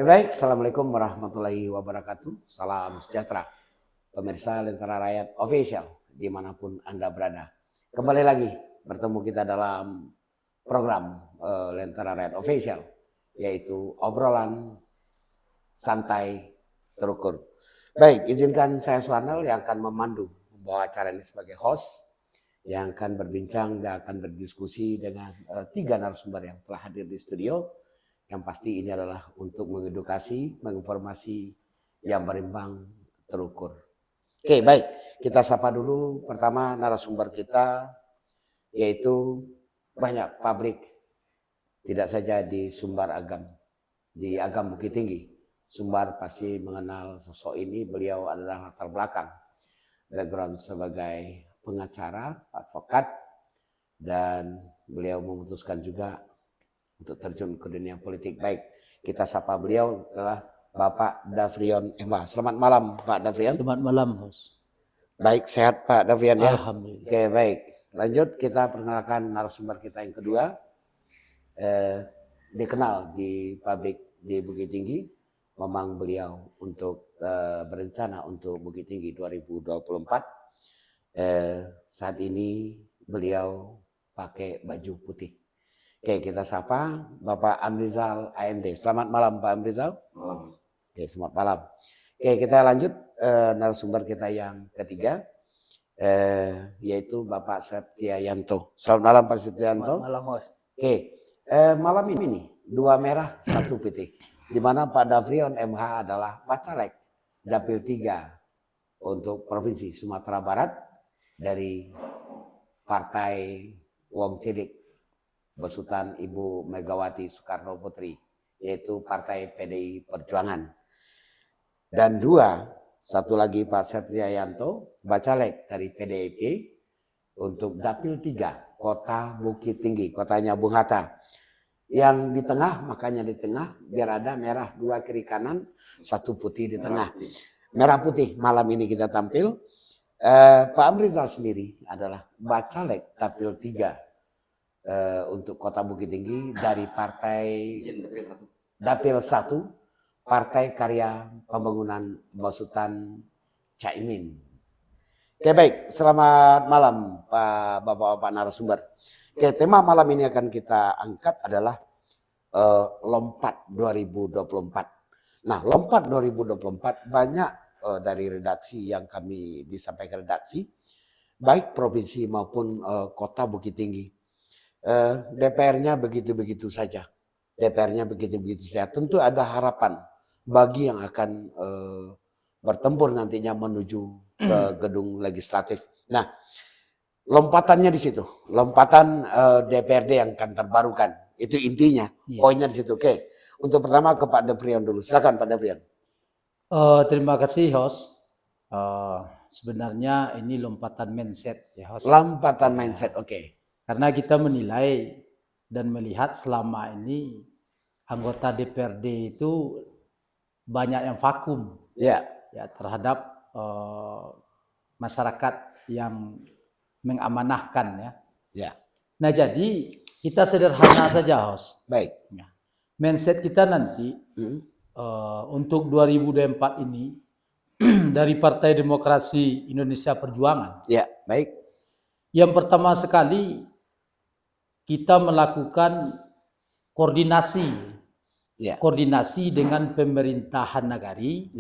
Baik, Assalamualaikum warahmatullahi wabarakatuh. Salam sejahtera, pemirsa Lentera Rakyat Official dimanapun Anda berada. Kembali lagi bertemu kita dalam program Lentera Rakyat Official, yaitu obrolan santai terukur. Baik, izinkan saya Suarnel yang akan membawa acara ini sebagai host, yang akan berbincang dan akan berdiskusi dengan tiga narasumber yang telah hadir di studio. Yang pasti ini adalah untuk mengedukasi, menginformasi yang berimbang, terukur. Oke, baik. Kita sapa dulu pertama narasumber kita, yaitu banyak pabrik, tidak saja di Sumbar Agam, di Agam Bukit Tinggi. Sumbar pasti mengenal sosok ini, beliau adalah latar belakang, background sebagai pengacara, advokat, dan beliau memutuskan juga untuk terjun ke dunia politik. Baik, kita sapa beliau adalah Bapak Davrion MH. Selamat malam Pak Davrion. Selamat malam, Bos. Baik, sehat Pak Davrion ya? Alhamdulillah. Oke, baik. Lanjut, kita perkenalkan narasumber kita yang kedua. Dikenal di pabrik di Bukit Tinggi. Memang beliau untuk berencana untuk Bukit Tinggi 2024. Saat ini beliau pakai baju putih. Oke, kita sapa Bapak Amrizal AMD. Selamat malam Pak Amrizal. Malam. Oke, selamat malam. Oke, kita lanjut narasumber kita yang ketiga, yaitu Bapak Septiayanto. Selamat malam Pak Septiayanto. Selamat malam, Bos. Oke, malam ini dua merah satu putih, di mana Pak Davrion MH adalah Bacalek Dapil 3 untuk Provinsi Sumatera Barat dari Partai Wong Cilik besutan Ibu Megawati Soekarno Putri, yaitu Partai PDI Perjuangan. Dan satu lagi Pak Septiayanto, Bacalek dari PDIP untuk Dapil 3 Kota Bukit Tinggi, kotanya Bung Hatta. Yang di tengah, makanya di tengah biar ada merah dua kiri kanan, satu putih di tengah. Merah putih malam ini kita tampil. Pak Amrizal sendiri adalah Bacalek Dapil 3 untuk Kota Bukit Tinggi dari Partai Dapil 1 Partai Karya Pembangunan Besutan Caimin. Oke, baik, selamat malam Pak Bapak-bapak narasumber. Oke, tema malam ini akan kita angkat adalah lompat 2024. Nah, lompat 2024 banyak dari redaksi yang kami disampaikan redaksi, baik provinsi maupun Kota Bukit Tinggi. DPR-nya begitu-begitu saja. DPR-nya begitu-begitu saja. Tentu ada harapan bagi yang akan bertempur nantinya menuju ke gedung legislatif. Nah, lompatannya di situ. Lompatan DPRD yang akan terbarukan. Itu intinya. Poinnya di situ. Oke. Untuk pertama ke Pak Davrion dulu. Silakan Pak Davrion. Terima kasih, host. Sebenarnya ini lompatan mindset ya, host. Lompatan mindset, oke. Karena kita menilai dan melihat selama ini anggota DPRD itu banyak yang vakum ya terhadap masyarakat yang mengamanahkan ya. Nah, jadi kita sederhana saja, host. Baik. Ya. Mindset kita nanti untuk 2024 ini dari Partai Demokrasi Indonesia Perjuangan. Ya, baik. Yang pertama sekali kita melakukan koordinasi dengan pemerintahan nagari,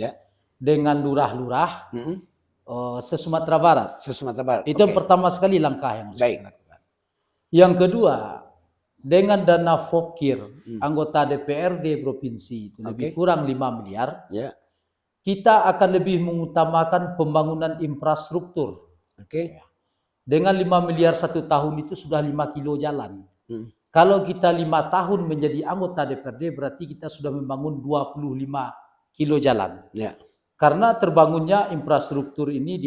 dengan lurah-lurah se-Sumatera Barat. Itu yang pertama sekali langkah yang harus kita lakukan. Yang kedua, dengan dana fokir anggota DPRD provinsi itu lebih kurang 5 miliar, kita akan lebih mengutamakan pembangunan infrastruktur. Dengan 5 miliar 1 tahun itu sudah 5 kilo jalan. Kalau kita 5 tahun menjadi anggota DPRD berarti kita sudah membangun 25 kilo jalan. Karena terbangunnya infrastruktur ini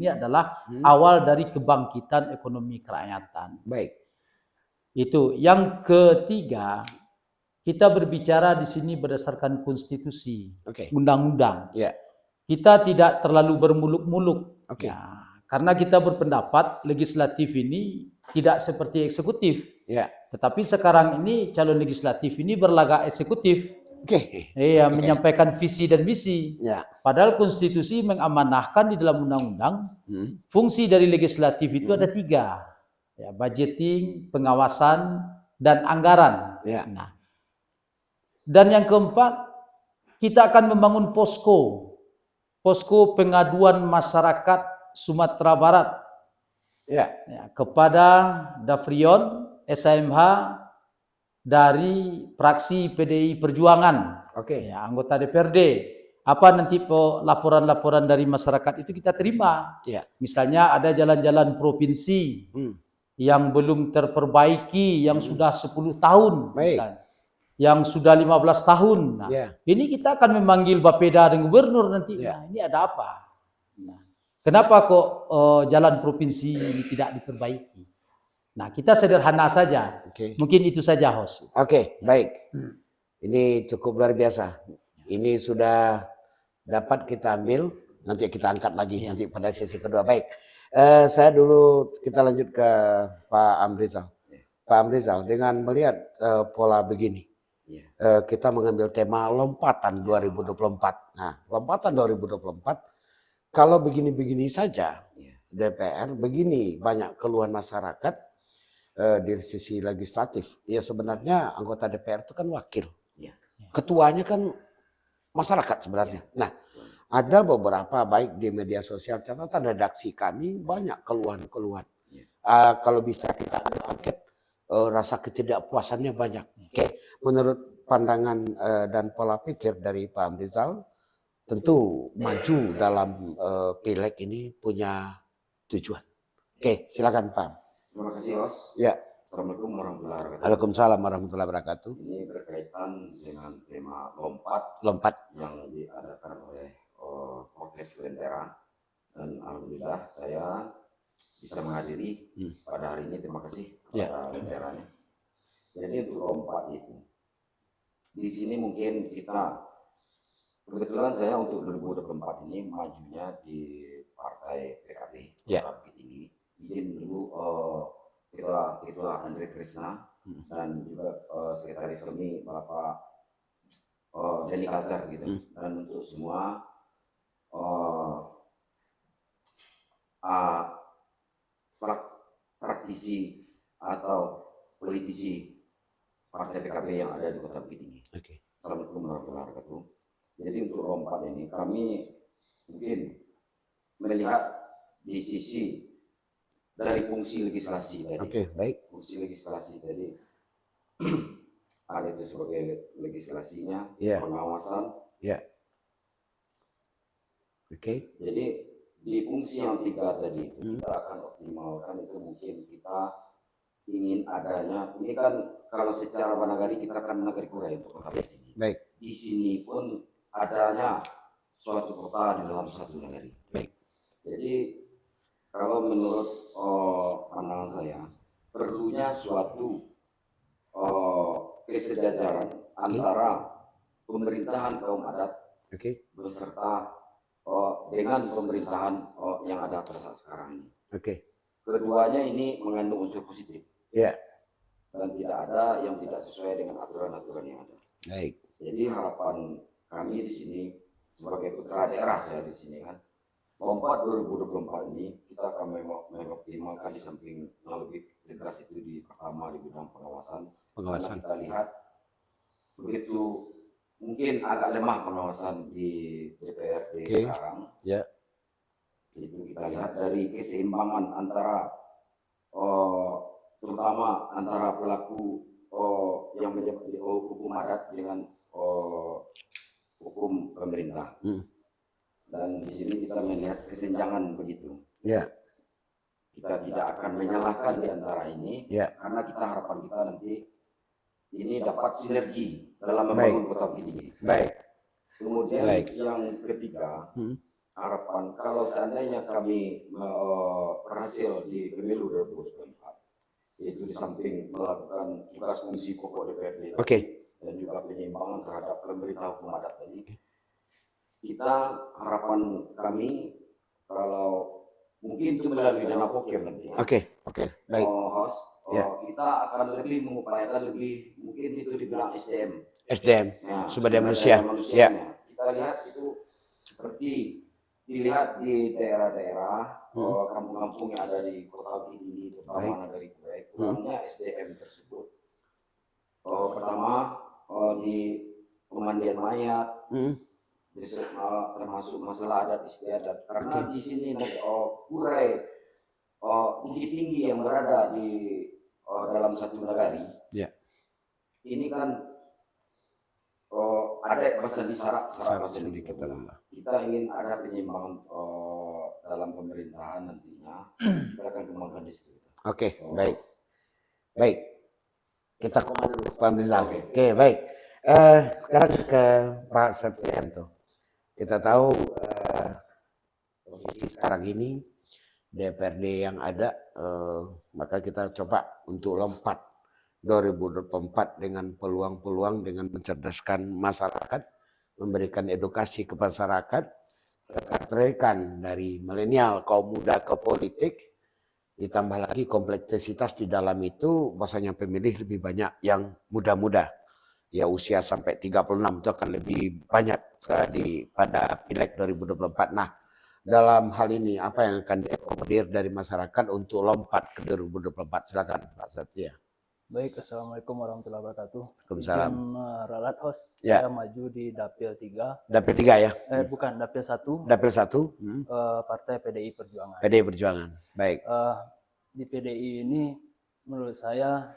adalah awal dari kebangkitan ekonomi kerakyatan. Baik. Itu. Yang ketiga, kita berbicara di sini berdasarkan konstitusi, undang-undang. Kita tidak terlalu bermuluk-muluk. Ya, karena kita berpendapat legislatif ini tidak seperti eksekutif. Tetapi sekarang ini calon legislatif ini berlagak eksekutif. Menyampaikan visi dan misi. Padahal konstitusi mengamanahkan di dalam undang-undang fungsi dari legislatif itu ada 3. Budgeting, pengawasan, dan anggaran. Nah, dan yang keempat, kita akan membangun posko pengaduan masyarakat Sumatera Barat kepada Davrion SMH dari fraksi PDI Perjuangan, anggota DPRD. Apa nanti laporan-laporan dari masyarakat itu kita terima. Misalnya ada jalan-jalan provinsi yang belum terperbaiki, yang sudah 10 tahun misalnya. Yang sudah 15 tahun. Nah, ini kita akan memanggil Bapeda dan Gubernur nanti. Nah, ini ada apa? Nah, kenapa kok jalan provinsi ini tidak diperbaiki? Nah, kita sederhana saja. Mungkin itu saja, host. Baik. Ini cukup luar biasa. Ini sudah dapat kita ambil, nanti kita angkat lagi nanti pada sesi kedua. Baik. Kita lanjut ke Pak Amrizal. Pak Amrizal, dengan melihat pola begini, kita mengambil tema lompatan 2024. Nah, lompatan 2024, kalau begini-begini saja, DPR begini banyak keluhan masyarakat dari sisi legislatif. Ya sebenarnya anggota DPR itu kan wakil, ketuanya kan masyarakat sebenarnya. Nah, ada beberapa baik di media sosial, catatan redaksi kami banyak keluhan-keluhan. Kalau bisa kita angkat, rasa ketidakpuasannya banyak. Menurut pandangan dan pola pikir dari Pak Amrizal, tentu maju dalam pileg ini punya tujuan. Silakan Pak. Terima kasih, Host. Assalamualaikum warahmatullahi wabarakatuh. Waalaikumsalam warahmatullahi wabarakatuh. Ini berkaitan dengan tema lompat yang diadakan oleh Orkes Lentera, dan alhamdulillah saya bisa menghadiri pada hari ini. Terima kasih kepada Lenteranya. Jadi untuk lompat itu, di sini mungkin kebetulan saya untuk 2024 ini majunya di partai PKB, Bukit Tinggi. Izin dulu Ketua Andre Krishna dan juga Sekretaris kami Bapak Denny Kalter gitu. Dan untuk semua praktisi atau politisi partai PKB yang ada di Kota Bukit Tinggi. Assalamualaikum warahmatullahi wabarakatuh. Jadi untuk lompat ini kami mungkin melihat di sisi dari fungsi legislasi tadi. Fungsi legislasi tadi ada itu sebagai legislasinya, pengawasan. Jadi di fungsi yang 3 tadi itu kita akan optimalkan. Itu mungkin kita ingin adanya, ini kan kalau secara Banagari kita kan Nagari Kurai untuk Kota ini. Di sini pun adanya suatu kota di dalam satu nagari. Jadi kalau menurut pandangan saya, perlunya suatu kesejajaran antara pemerintahan kaum adat beserta dengan pemerintahan yang ada pada saat sekarang ini. Keduanya ini mengandung unsur positif. Dan tidak ada yang tidak sesuai dengan aturan-aturan yang ada. Jadi harapan kami di sini sebagai putra daerah, saya di sini kan, lompat 2024 ini kita akan mengoptimalkan di samping yang lebih tegas itu di pertama di bidang pengawasan. Karena kita lihat begitu mungkin agak lemah pengawasan di DPRD sekarang. Itu kita lihat dari keseimbangan antara terutama antara pelaku yang menjabat hukum adat dengan hukum pemerintah. Dan di sini kita melihat kesenjangan begitu. Kita tidak akan menyalahkan di antara ini, karena kita harapan kita nanti ini dapat sinergi dalam membangun Kota Bukit Tinggi. Kemudian yang ketiga, harapan kalau seandainya kami berhasil di pemilu 2024, yaitu di samping melakukan tugas fungsi pokok DPRD dan juga penyeimbangan terhadap pemerintah hukum adat tadi, kita harapan kami kalau mungkin itu melalui dana pokir nanti. Baik. Host, kita akan lebih mengupayakan lebih, mungkin itu dibilang SDM. SDM, ya, sumber daya manusia. Ya. Kita lihat itu seperti dilihat di daerah-daerah, kampung-kampung yang ada di Kota Bukit Tinggi, terutama dari Kuwait, kurangnya SDM tersebut. Pertama di pemandian mayat, termasuk masalah adat istiadat, karena di sini Kurai Bukit Tinggi yang berada di dalam satu nagari, ini kan ada bahasa disarak bahasa sedikit. Kita ingin ada penyimbangan dalam pemerintahan nantinya. Kita akan kembangkan di situ. Oke, baik. Kita komen dulu, Pak Rizal. Oke, baik. Sekarang ke Pak Septianto. Kita tahu posisi sekarang ini DPRD yang ada, maka kita coba untuk lompat 2024 dengan peluang-peluang, dengan mencerdaskan masyarakat, memberikan edukasi ke masyarakat, ketertarikan dari milenial kaum muda ke politik, ditambah lagi kompleksitas di dalam itu, bahwasanya pemilih lebih banyak yang muda-muda, ya usia sampai 36 itu akan lebih banyak pada Pileg 2024. Nah, dalam hal ini apa yang akan diakomodir dari masyarakat untuk lompat ke 2024? Silakan Pak Satya. Baik, Assalamualaikum warahmatullahi wabarakatuh. Waalaikumsalam. Ralat host, Ya. saya maju di Dapil 3. Dapil 3 ya? Bukan, Dapil 1. Dapil 1? Partai PDI Perjuangan. PDI Perjuangan, baik. Di PDI ini menurut saya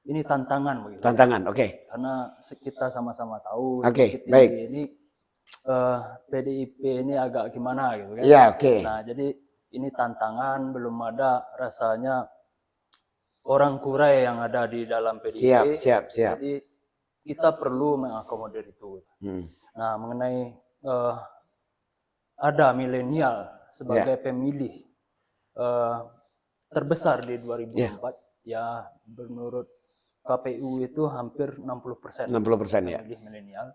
ini tantangan begitu. Tantangan, oke. Karena kita sama-sama tahu baik. Ini PDIP ini agak gimana gitu kan. Iya, oke. Nah, jadi ini tantangan, belum ada rasanya orang Kurai yang ada di dalam PDIP. Siap. Jadi kita perlu mengakomodir itu. Nah, mengenai ada milenial sebagai pemilih terbesar di 2024, ya menurut KPU itu hampir 60%. 60% ya. Pemilih milenial.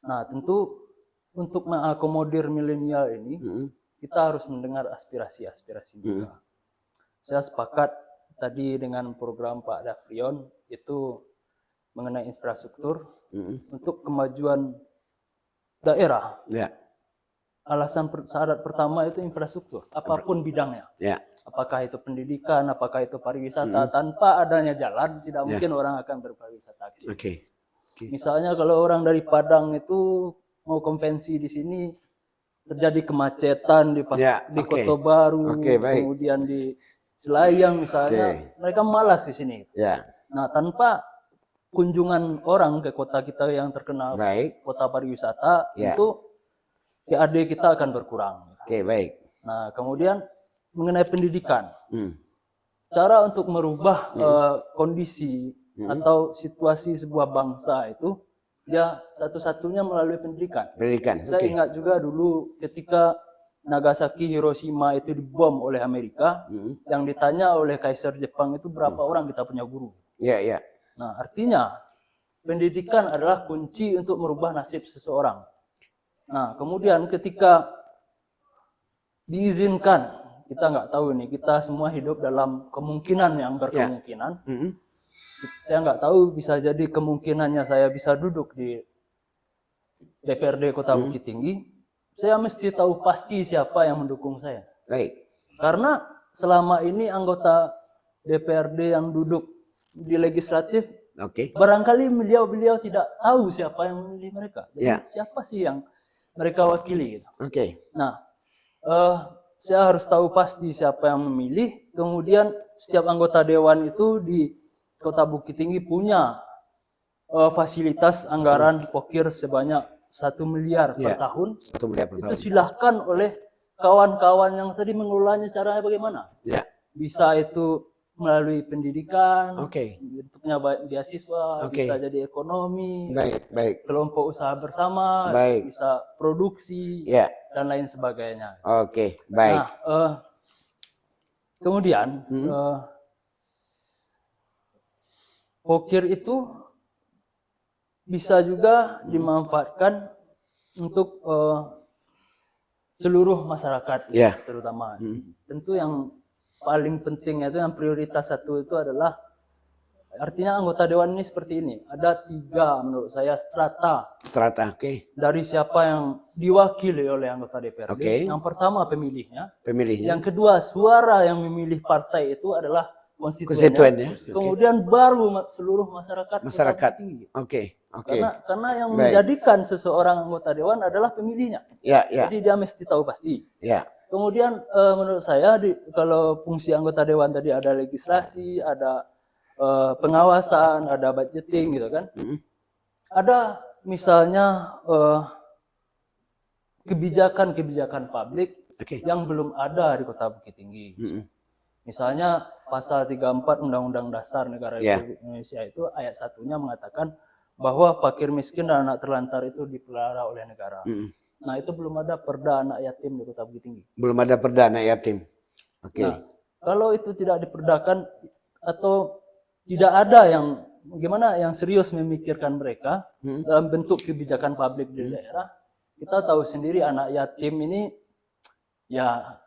Nah, tentu untuk mengakomodir milenial ini, kita harus mendengar aspirasi-aspirasi mereka. Saya sepakat tadi dengan program Pak Davrion itu mengenai infrastruktur untuk kemajuan daerah. Ya. Alasan syarat pertama itu infrastruktur, apapun bidangnya. Ya. Apakah itu pendidikan, apakah itu pariwisata. Tanpa adanya jalan, tidak mungkin orang akan berpariwisata. Oke. Misalnya kalau orang dari Padang itu mau konvensi di sini, terjadi kemacetan di Kota Baru, kemudian di Selayang misalnya, mereka malas di sini. Nah, tanpa kunjungan orang ke kota kita yang terkenal kota pariwisata, tentu PAD kita akan berkurang. Nah, kemudian mengenai pendidikan, cara untuk merubah kondisi atau situasi sebuah bangsa itu, ya satu-satunya melalui pendidikan. Saya ingat juga dulu ketika Nagasaki, Hiroshima itu dibom oleh Amerika, yang ditanya oleh Kaisar Jepang itu berapa orang kita punya guru. Nah, artinya pendidikan adalah kunci untuk merubah nasib seseorang. Nah, kemudian ketika diizinkan, kita nggak tahu nih, kita semua hidup dalam kemungkinan yang berkemungkinan. Saya nggak tahu, bisa jadi kemungkinannya saya bisa duduk di DPRD Kota Bukit Tinggi. Saya mesti tahu pasti siapa yang mendukung saya. Karena selama ini anggota DPRD yang duduk di legislatif, barangkali beliau tidak tahu siapa yang memilih mereka. Jadi siapa sih yang mereka wakili gitu. Nah, saya harus tahu pasti siapa yang memilih. Kemudian setiap anggota dewan itu di Kota Bukit Tinggi punya fasilitas anggaran pokir sebanyak 1 miliar per tahun. 1 miliar per tahun. Itu silahkan oleh kawan-kawan yang tadi mengelolanya, caranya bagaimana. Bisa itu melalui pendidikan, bentuknya beasiswa, bisa jadi ekonomi, kelompok usaha bersama, bisa produksi, dan lain sebagainya. Nah, kemudian pokir itu bisa juga dimanfaatkan untuk seluruh masyarakat, terutama. Tentu yang paling penting itu yang prioritas satu itu adalah artinya anggota dewan ini seperti ini. Ada 3 menurut saya strata. Strata, oke. Dari siapa yang diwakili oleh anggota DPRD. Yang pertama pemilihnya. Yang kedua suara yang memilih partai itu adalah konstituennya. Kemudian baru seluruh masyarakat tinggi. Oke. Karena yang menjadikan seseorang anggota dewan adalah pemilihnya. Jadi dia mesti tahu pasti. Kemudian menurut saya kalau fungsi anggota dewan tadi ada legislasi, ada pengawasan, ada budgeting gitu kan. Ada misalnya kebijakan-kebijakan publik yang belum ada di Kota Bukit Tinggi. Misalnya pasal 34 Undang-Undang Dasar Negara Republik Indonesia itu ayat 1-nya mengatakan bahwa fakir miskin dan anak terlantar itu dipelihara oleh negara. Nah, itu belum ada perda anak yatim di Kota Bukit Tinggi. Belum ada perda anak yatim. Nah, kalau itu tidak diperdakan atau tidak ada yang serius memikirkan mereka dalam bentuk kebijakan publik di daerah, kita tahu sendiri anak yatim ini ya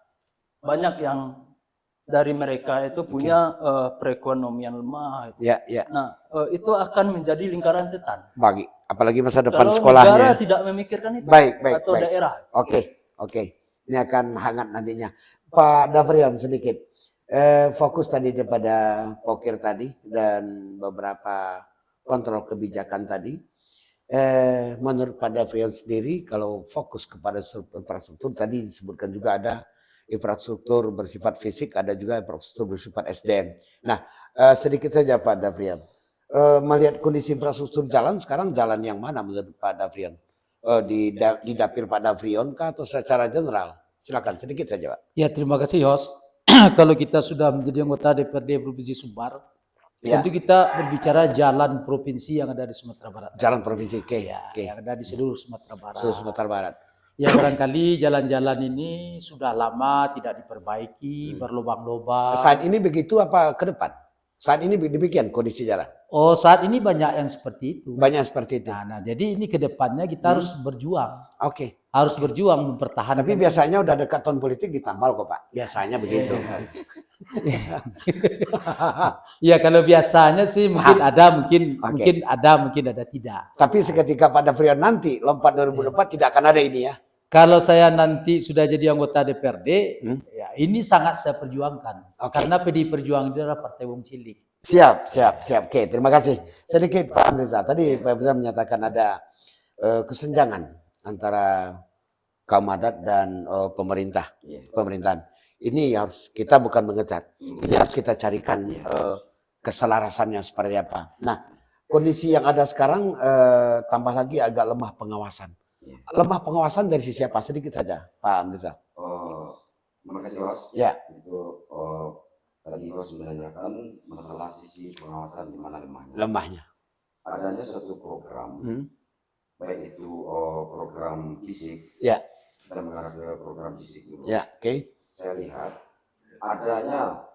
banyak yang dari mereka itu punya perekonomian lemah. Nah, itu akan menjadi lingkaran setan. Apalagi masa depan kalau sekolahnya. Negara tidak memikirkan itu. Atau daerah. Oke. Ini akan hangat nantinya. Pak Davrion sedikit. Fokus tadi kepada pokir tadi dan beberapa kontrol kebijakan tadi. Menurut Pak Davrion sendiri, kalau fokus kepada infrastruktur tadi disebutkan juga ada infrastruktur bersifat fisik, ada juga infrastruktur bersifat SDM. Nah, sedikit saja Pak Davrion, melihat kondisi infrastruktur jalan sekarang, jalan yang mana menurut Pak Davrion? Di dapil Pak Davrion kah atau secara general? Silakan sedikit saja Pak. Ya, terima kasih Yos. Kalau kita sudah menjadi anggota DPRD Provinsi Sumbar, tentu kita berbicara jalan provinsi yang ada di Sumatera Barat. Jalan provinsi, yang ada di seluruh Sumatera Barat. Seluruh Sumatera Barat. Ya, barangkali jalan-jalan ini sudah lama tidak diperbaiki, berlubang-lubang. Saat ini begitu apa ke depan? Saat ini demikian kondisi jalan? Oh, saat ini banyak yang seperti itu. Banyak seperti itu. Nah, jadi ini ke depannya kita harus berjuang. Harus Oke. berjuang mempertahankan. Tapi biasanya udah dekat tahun politik ditambal kok Pak. Biasanya begitu. Ya, kalau biasanya sih mungkin ada, mungkin ada tidak. Tapi seketika Pak Davrion nanti lompat 2024 tidak akan ada ini ya. Kalau saya nanti sudah jadi anggota DPRD, ya ini sangat saya perjuangkan. Karena PDI Perjuangan itu adalah partai wong cilik. Siap. Oke, terima kasih. Sedikit Pak Amriza, tadi Pak Amriza menyatakan ada kesenjangan antara kaum adat dan pemerintahan. Ini harus kita bukan mengecat. Ini harus kita carikan keselarasannya seperti apa. Nah, kondisi yang ada sekarang tambah lagi agak lemah pengawasan. Lemah pengawasan dari sisi apa? Sedikit saja, Pak Amriza. Terima kasih, Mas. Ya. Itu tadi Mas menanyakan masalah sisi pengawasan di mana lemahnya. Lemahnya. Adanya suatu program, baik itu program fisik, dan mengarah ke program fisik dulu. Saya lihat adanya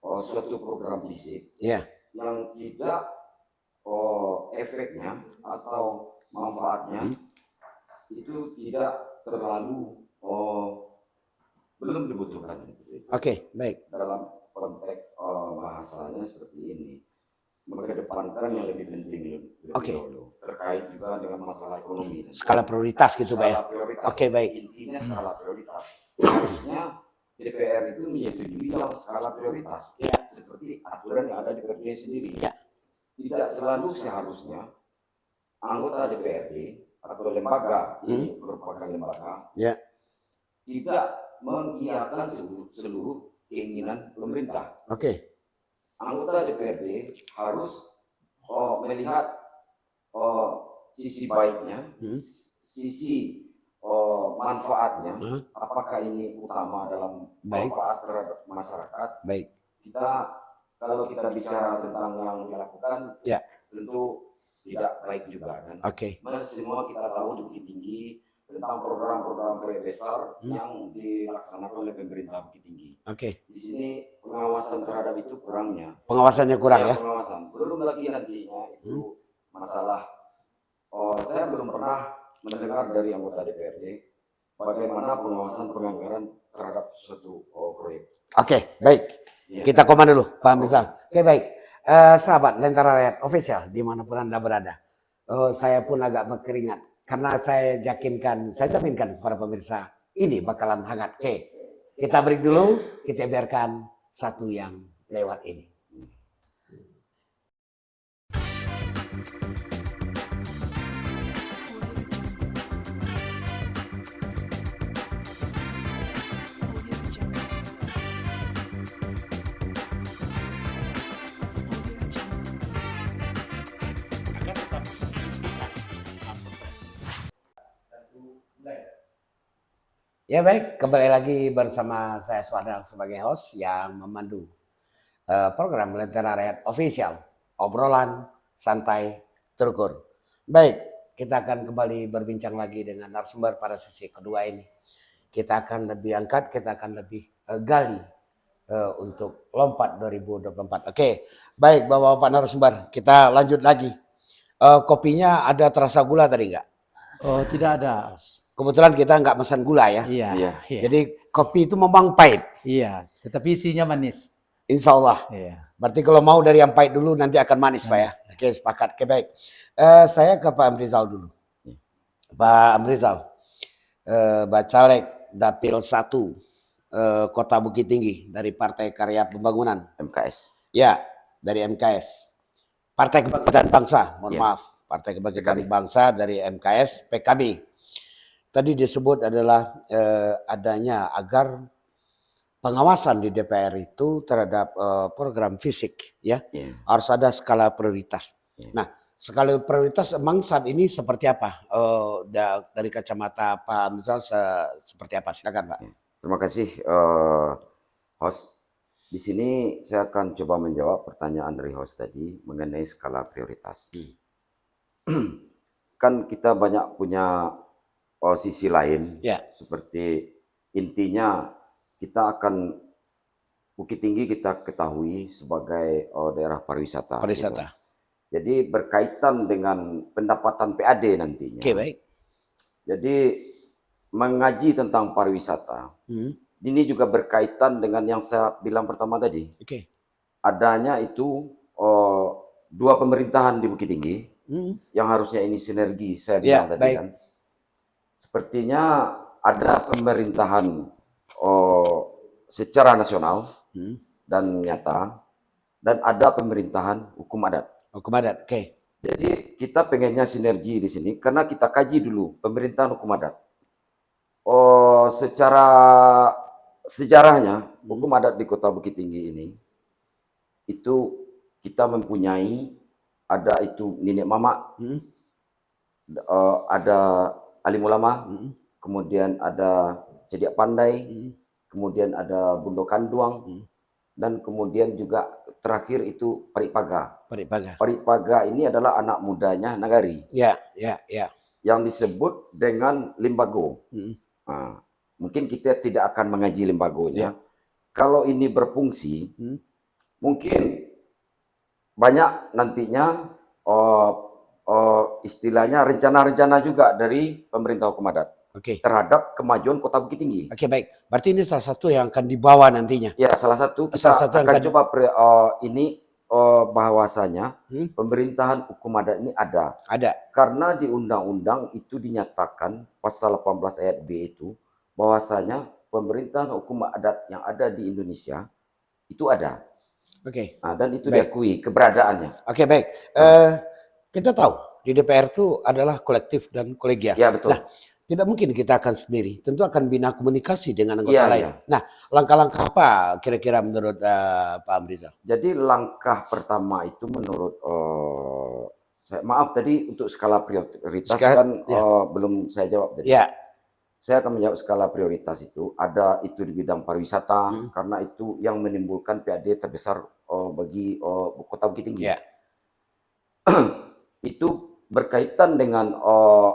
suatu program fisik yang tidak efeknya atau manfaatnya itu tidak terlalu belum dibutuhkan. Baik. Dalam konteks bahasanya seperti ini, mengedepankan yang lebih penting dulu, terkait juga dengan masalah ekonomi. Skala prioritas gitu Pak ya. Baik. Intinya skala prioritas. Harusnya DPR itu menyetujui dalam skala prioritas, seperti aturan yang ada di DPRD sendiri. Tidak selalu seharusnya anggota DPRD atau lembaga ini merupakan lembaga tidak mengiyakan seluruh keinginan pemerintah. Anggota DPRD harus melihat sisi baiknya, sisi manfaatnya, apakah ini utama dalam manfaat terhadap masyarakat. Kita kalau kita bicara tentang yang dilakukan, tentu tidak baik juga kan. Semua kita tahu di Bukit Tinggi tentang program-program proyek besar yang dilaksanakan oleh pemerintah Bukit Tinggi. Di sini pengawasan terhadap itu kurangnya. Pengawasannya kurang ya? Pengawasan. Belum lagi nantinya itu masalah. Saya belum pernah mendengar dari anggota DPRD bagaimana pengawasan penganggaran terhadap suatu proyek. Oke, baik. Ya. Kita koma dulu, Pak Misal. Oke, baik. Sahabat Lentera Rakyat Official, dimanapun Anda berada. Saya pun agak berkeringat, karena saya jaminkan para pemirsa, ini bakalan hangat. Oke, kita break dulu, kita biarkan satu yang lewat ini. Ya baik, kembali lagi bersama saya Swadal sebagai host yang memandu program Lentera Rakyat Official, obrolan santai terukur. Baik, kita akan kembali berbincang lagi dengan narasumber pada sesi kedua ini. Kita akan lebih angkat, kita akan lebih gali untuk lompat 2024. Oke, baik Bapak-Bapak narasumber, kita lanjut lagi. Kopinya ada terasa gula tadi enggak? Oh, tidak ada. Kebetulan kita nggak pesan gula ya. Iya. Jadi kopi itu memang pahit. Iya, tetapi isinya manis. Insya Allah. Iya. Berarti kalau mau dari yang pahit dulu nanti akan manis Pak ya. Oke, sepakat. Oke, baik. Saya ke Pak Amrizal dulu. Pak Amrizal, Bacalek Dapil 1 Kota Bukit Tinggi dari Partai Karya Pembangunan. MKS. Ya, dari MKS. Partai Kebangkitan Bangsa, mohon maaf. Partai Kebangkitan Bangsa dari MKS PKB. Tadi disebut adalah adanya agar pengawasan di DPR itu terhadap program fisik ya harus ada skala prioritas. Nah, skala prioritas emang saat ini seperti apa? Dari kacamata Pak Amrizal seperti apa? Silakan Pak. Terima kasih host. Di sini saya akan coba menjawab pertanyaan dari host tadi mengenai skala prioritas. Kan kita banyak punya sisi lain, seperti intinya kita akan Bukit Tinggi kita ketahui sebagai daerah pariwisata. Gitu. Jadi berkaitan dengan pendapatan PAD nantinya. Oke, baik. Jadi mengaji tentang pariwisata, ini juga berkaitan dengan yang saya bilang pertama tadi. Adanya itu dua pemerintahan di Bukit Tinggi yang harusnya ini sinergi. Saya bilang tadi kan. Sepertinya ada pemerintahan secara nasional dan nyata, dan ada pemerintahan hukum adat. Hukum adat, oke. Jadi kita pengennya sinergi di sini karena kita kaji dulu pemerintahan hukum adat. Secara sejarahnya hukum adat di Kota Bukit Tinggi ini itu kita mempunyai ada itu Nenek Mama, ada alim ulama, kemudian ada Cediak Pandai, kemudian ada Bundo Kanduang, dan kemudian juga terakhir itu Parikpaga. Parikpaga ini adalah anak mudanya Nagari. Yang disebut dengan Limbago. Nah, mungkin kita tidak akan mengaji Limbagonya. Kalau ini berfungsi, mungkin banyak nantinya istilahnya rencana-rencana juga dari pemerintah hukum adat terhadap kemajuan Kota Bukit Tinggi. Oke, baik. Berarti ini salah satu yang akan dibawa nantinya. Ya, salah satu kita akan coba bahwasanya pemerintahan hukum adat ini ada. Karena di undang-undang itu dinyatakan pasal 18 ayat B itu bahwasanya pemerintahan hukum adat yang ada di Indonesia itu ada. Nah, dan itu diakui keberadaannya. Oke, baik. Kita tahu di DPR itu adalah kolektif dan kolegial. Ya, betul. Nah, tidak mungkin kita akan sendiri. Tentu akan bina komunikasi dengan anggota lain. Nah, langkah-langkah apa kira-kira menurut Pak Amrizal? Jadi langkah pertama itu menurut maaf tadi untuk skala prioritas belum saya jawab tadi. Saya akan menjawab skala prioritas itu ada itu di bidang pariwisata karena itu yang menimbulkan PAD terbesar bagi Kota Bukit Tinggi. Itu berkaitan dengan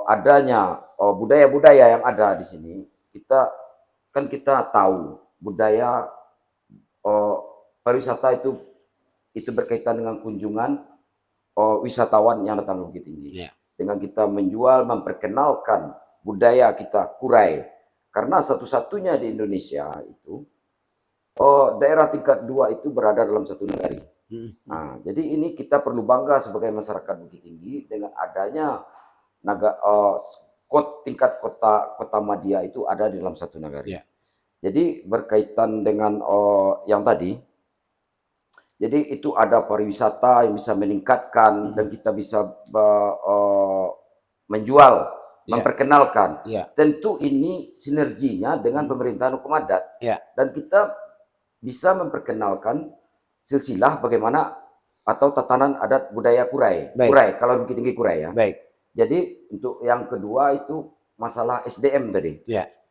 adanya budaya-budaya yang ada di sini. Kita tahu budaya pariwisata itu berkaitan dengan kunjungan wisatawan yang datang ke Bukit Tinggi. Dengan kita menjual, memperkenalkan budaya kita Kurai Karena satu-satunya di Indonesia itu daerah tingkat 2 itu berada dalam satu negari. Nah, jadi ini kita perlu bangga sebagai masyarakat Bukit Tinggi dengan adanya tingkat kota Madia itu ada di dalam satu negari. Yeah. Jadi berkaitan dengan yang tadi, jadi itu ada pariwisata yang bisa meningkatkan dan kita bisa menjual, memperkenalkan. Tentu ini sinerginya dengan pemerintahan hukum adat. Dan kita bisa memperkenalkan silsilah bagaimana atau tatanan adat budaya Kurai. Kurai, kalau Bukit Tinggi Kurai ya. Jadi untuk yang kedua itu masalah SDM tadi.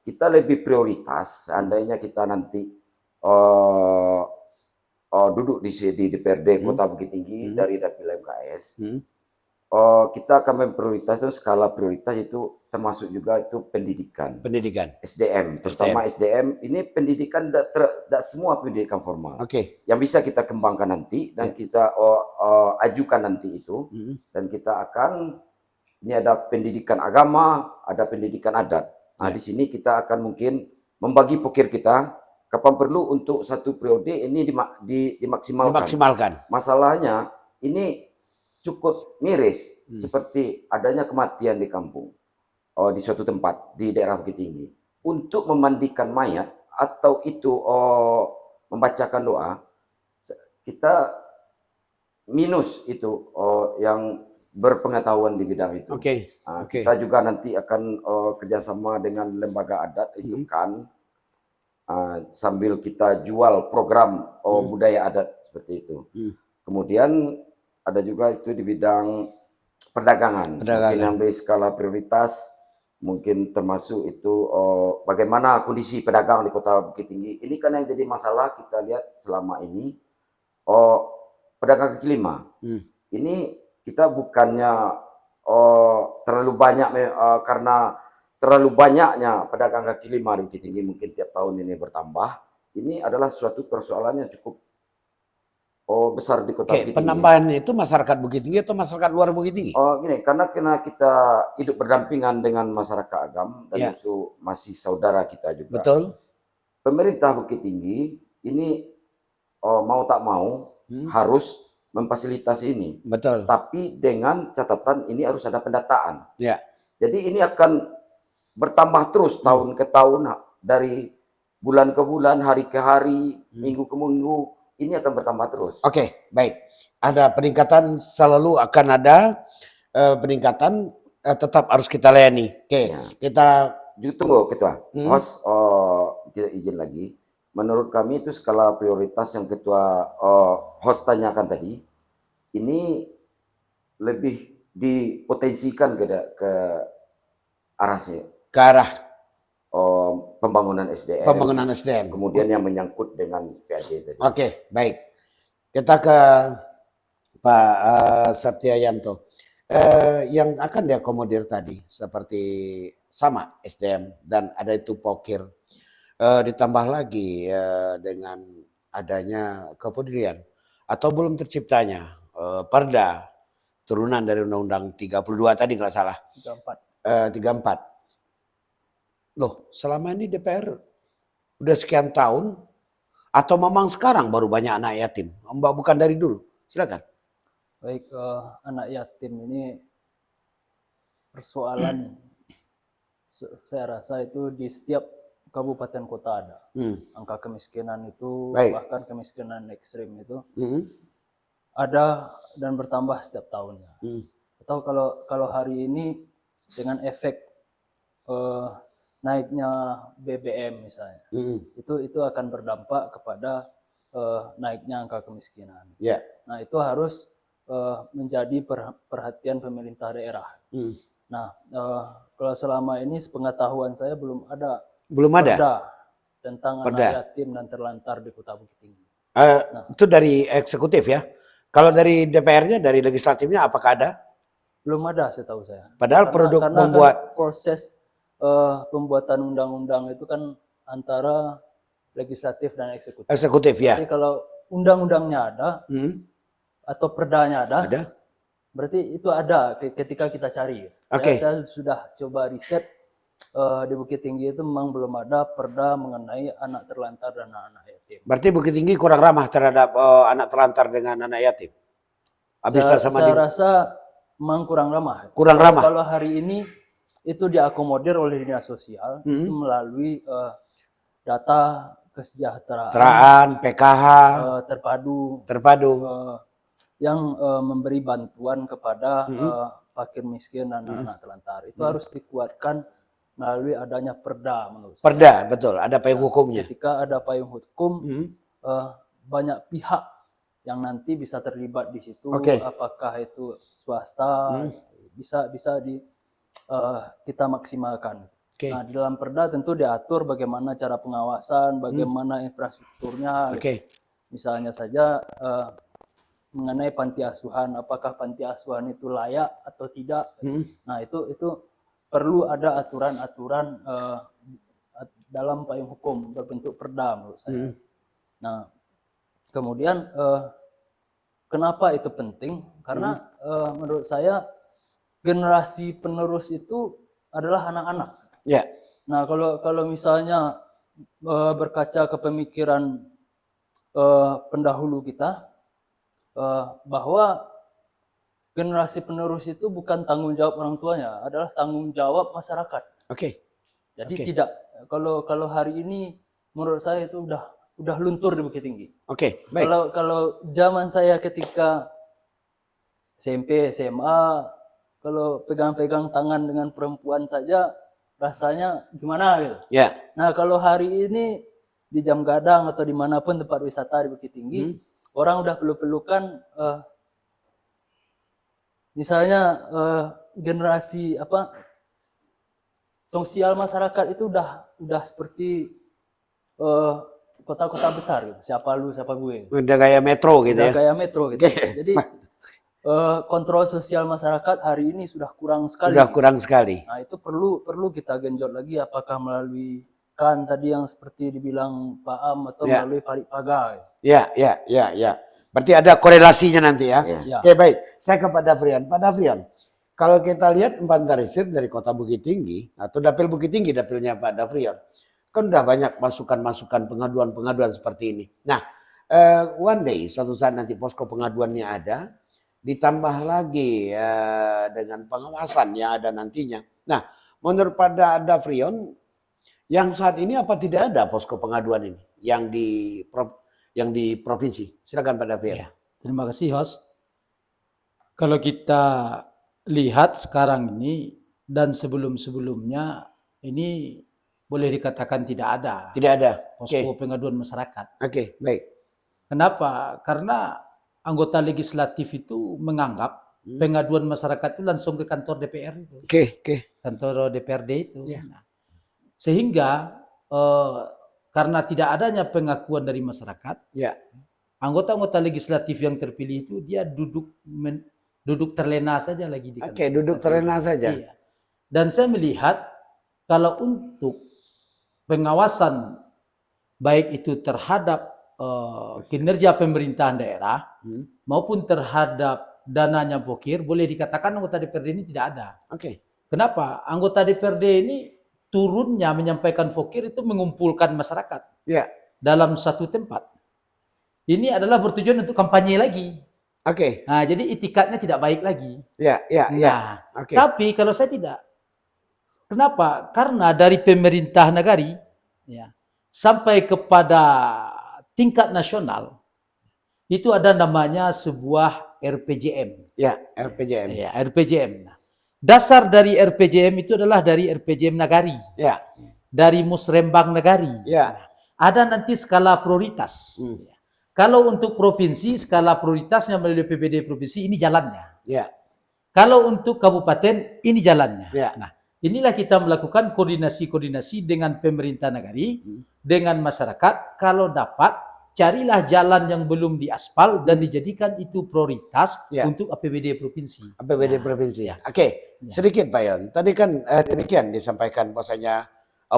Kita lebih prioritas, seandainya kita nanti duduk di DPRD Kota Bukit Tinggi dari Dapil MKS, kita akan memprioritaskan skala prioritas itu termasuk juga itu pendidikan. SDM, terutama SDM. Ini pendidikan tidak semua pendidikan formal. Yang bisa kita kembangkan nanti dan kita ajukan nanti itu, dan kita akan ini ada pendidikan agama, ada pendidikan adat. Nah, di sini kita akan mungkin membagi pokir kita kapan perlu untuk satu periode ini dimaksimalkan. Masalahnya ini cukup miris seperti adanya kematian di kampung, di suatu tempat di daerah Bukit Tinggi. Untuk memandikan mayat atau itu membacakan doa, kita minus itu yang berpengetahuan di bidang itu. Kita juga nanti akan kerjasama dengan lembaga adat itu kan, sambil kita jual program budaya adat seperti itu. Kemudian ada juga itu di bidang perdagangan. Mungkin yang di skala prioritas mungkin termasuk itu bagaimana kondisi pedagang di Kota Bukit Tinggi. Ini kan yang jadi masalah kita lihat selama ini, pedagang kaki lima. Ini kita bukannya terlalu banyak karena terlalu banyaknya pedagang kaki lima di Bukit Tinggi, mungkin tiap tahun ini bertambah. Ini adalah suatu persoalan yang cukup besar di Kota Bukit Tinggi. Penambahan itu masyarakat Bukit Tinggi atau masyarakat luar Bukit Tinggi? Gini, karena kita hidup berdampingan dengan masyarakat Agam dan itu masih saudara kita juga. Betul. Pemerintah Bukit Tinggi ini mau tak mau harus memfasilitasi ini. Betul. Tapi dengan catatan ini harus ada pendataan. Jadi ini akan bertambah terus tahun ke tahun, dari bulan ke bulan, hari ke hari, minggu ke minggu, ini akan bertambah terus. Baik. Ada peningkatan, selalu akan ada peningkatan, tetap harus kita layani. Kita tunggu Ketua. Host tidak izin lagi. Menurut kami itu skala prioritas yang Ketua host tanyakan tadi, ini lebih dipotensikan ke arah pembangunan SDM. Kemudian yang menyangkut dengan PAD tadi. Baik. Kita ke Pak Satyayanto. Yang akan diakomodir tadi seperti sama SDM dan ada itu pokir. Ditambah lagi dengan adanya kepedulian atau belum terciptanya Perda turunan dari Undang-Undang 32 tadi kalau salah. 34. Loh, selama ini DPR udah sekian tahun atau memang sekarang baru banyak anak yatim? Mbak, bukan dari dulu. Silakan. Baik, anak yatim ini persoalan saya rasa itu di setiap kabupaten kota ada. Angka kemiskinan itu, bahkan kemiskinan ekstrim itu ada dan bertambah setiap tahunnya. Atau kalau hari ini dengan efek naiknya BBM misalnya, itu akan berdampak kepada naiknya angka kemiskinan. Nah, itu harus menjadi perhatian pemerintah daerah. Nah, kalau selama ini sepengetahuan saya belum ada perda tentang anak yatim dan terlantar di Kota Bukit Tinggi. Itu dari eksekutif ya? Kalau dari DPR-nya, dari legislatifnya apakah ada? Belum ada setahu saya. Padahal karena membuat proses pembuatan undang-undang itu kan antara legislatif dan eksekutif. Eksekutif ya. Jadi kalau undang-undangnya ada atau perdanya ada, berarti itu ada ketika kita cari. Saya sudah coba riset di Bukit Tinggi itu memang belum ada perda mengenai anak terlantar dan anak yatim. Berarti Bukit Tinggi kurang ramah terhadap anak terlantar dengan anak yatim. Saya rasa memang kurang ramah. Kurang ramah. Kalau hari ini itu diakomodir oleh dinas sosial itu melalui data kesejahteraan, PKH, terpadu, yang memberi bantuan kepada fakir miskin dan anak terlantar. Itu harus dikuatkan melalui adanya perda menurut saya. Perda, betul. Ada payung hukumnya. Ketika ada payung hukum, banyak pihak yang nanti bisa terlibat di situ. Apakah itu swasta, bisa kita maksimalkan. Nah, di dalam perda tentu diatur bagaimana cara pengawasan, bagaimana infrastrukturnya. Misalnya saja mengenai panti asuhan, apakah panti asuhan itu layak atau tidak. Nah, itu perlu ada aturan-aturan dalam payung hukum berbentuk perda menurut saya. Nah, kemudian kenapa itu penting? Karena menurut saya generasi penerus itu adalah anak-anak. Nah, kalau misalnya berkaca ke pemikiran pendahulu kita, bahwa generasi penerus itu bukan tanggung jawab orang tuanya, adalah tanggung jawab masyarakat. Jadi tidak, kalau hari ini menurut saya itu udah luntur di Bukit Tinggi. Baik. Kalau zaman saya ketika SMP, SMA, kalau pegang-pegang tangan dengan perempuan saja rasanya gimana gitu. Nah, kalau hari ini di Jam Gadang atau dimanapun tempat wisata di Bukit Tinggi, orang udah peluk-pelukan, misalnya generasi sosial masyarakat itu udah seperti kota-kota besar gitu. Siapa lu, siapa gue. Udah gaya metro gitu ya. Gaya metro gitu. Jadi kontrol sosial masyarakat hari ini sudah kurang sekali. Nah, itu perlu kita genjot lagi, apakah melalui tadi yang seperti dibilang Pak Am atau melalui Paga. Ya. Berarti ada korelasinya nanti ya. Baik. Saya ke Pak Dafrian. Pak Dafrian, kalau kita lihat inventarisir dari Kota Bukit Tinggi atau Dapil Bukit Tinggi, dapilnya Pak Dafrian, kan udah banyak masukan-masukan pengaduan-pengaduan seperti ini. Nah, one day suatu saat nanti posko pengaduannya ada, ditambah lagi dengan pengawasan yang ada nantinya. Nah, menurut Pak Dafrian, yang saat ini apa tidak ada posko pengaduan ini yang di provinsi? Silakan Pak Dafrian. Terima kasih, host. Kalau kita lihat sekarang ini dan sebelum-sebelumnya, ini boleh dikatakan tidak ada. Tidak ada. Posko pengaduan masyarakat. Baik. Kenapa? Karena anggota legislatif itu menganggap pengaduan masyarakat itu langsung ke kantor DPR itu. Kantor DPRD itu. Nah, sehingga karena tidak adanya pengakuan dari masyarakat, anggota-anggota legislatif yang terpilih itu dia duduk terlena saja lagi di kantor. Duduk terlena saja. Iya. Dan saya melihat kalau untuk pengawasan baik itu terhadap kinerja pemerintahan daerah maupun terhadap dananya Pokir, boleh dikatakan anggota DPRD ini tidak ada. Kenapa? Anggota DPRD ini turunnya menyampaikan Pokir itu mengumpulkan masyarakat dalam satu tempat. Ini adalah bertujuan untuk kampanye lagi. Nah, jadi itikadnya tidak baik lagi. Tapi kalau saya tidak. Kenapa? Karena dari pemerintah negari sampai kepada tingkat nasional itu ada namanya sebuah RPJM. RPJM. Dasar dari RPJM itu adalah dari RPJM Nagari. Dari Musrembang Nagari. Ada nanti skala prioritas. Kalau untuk provinsi, skala prioritasnya melalui PBD provinsi, ini jalannya. Kalau untuk kabupaten, ini jalannya. Nah, inilah kita melakukan koordinasi-koordinasi dengan pemerintah nagari, dengan masyarakat. Kalau dapat, carilah jalan yang belum diaspal dan dijadikan itu prioritas untuk APBD provinsi. APBD provinsi. Sedikit Pak Yon. Tadi kan demikian disampaikan bahwasanya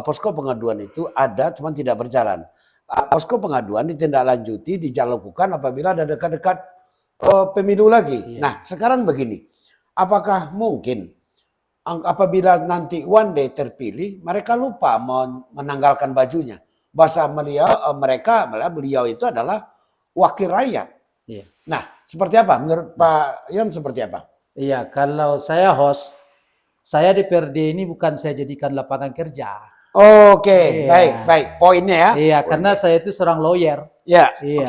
posko pengaduan itu ada, cuma tidak berjalan. Posko pengaduan ditindaklanjuti, dilakukan apabila ada dekat-dekat pemilu lagi. Nah, sekarang begini, apakah mungkin apabila nanti one day terpilih, mereka lupa menanggalkan bajunya. Bahasa beliau itu adalah wakil rakyat. Iya. Nah, seperti apa menurut Pak Yon, seperti apa? Iya, kalau saya host, saya DPRD ini bukan saya jadikan lapangan kerja. Oke, Iya. baik. Poinnya ya. Iya, karena saya itu seorang lawyer. Ya, Iya.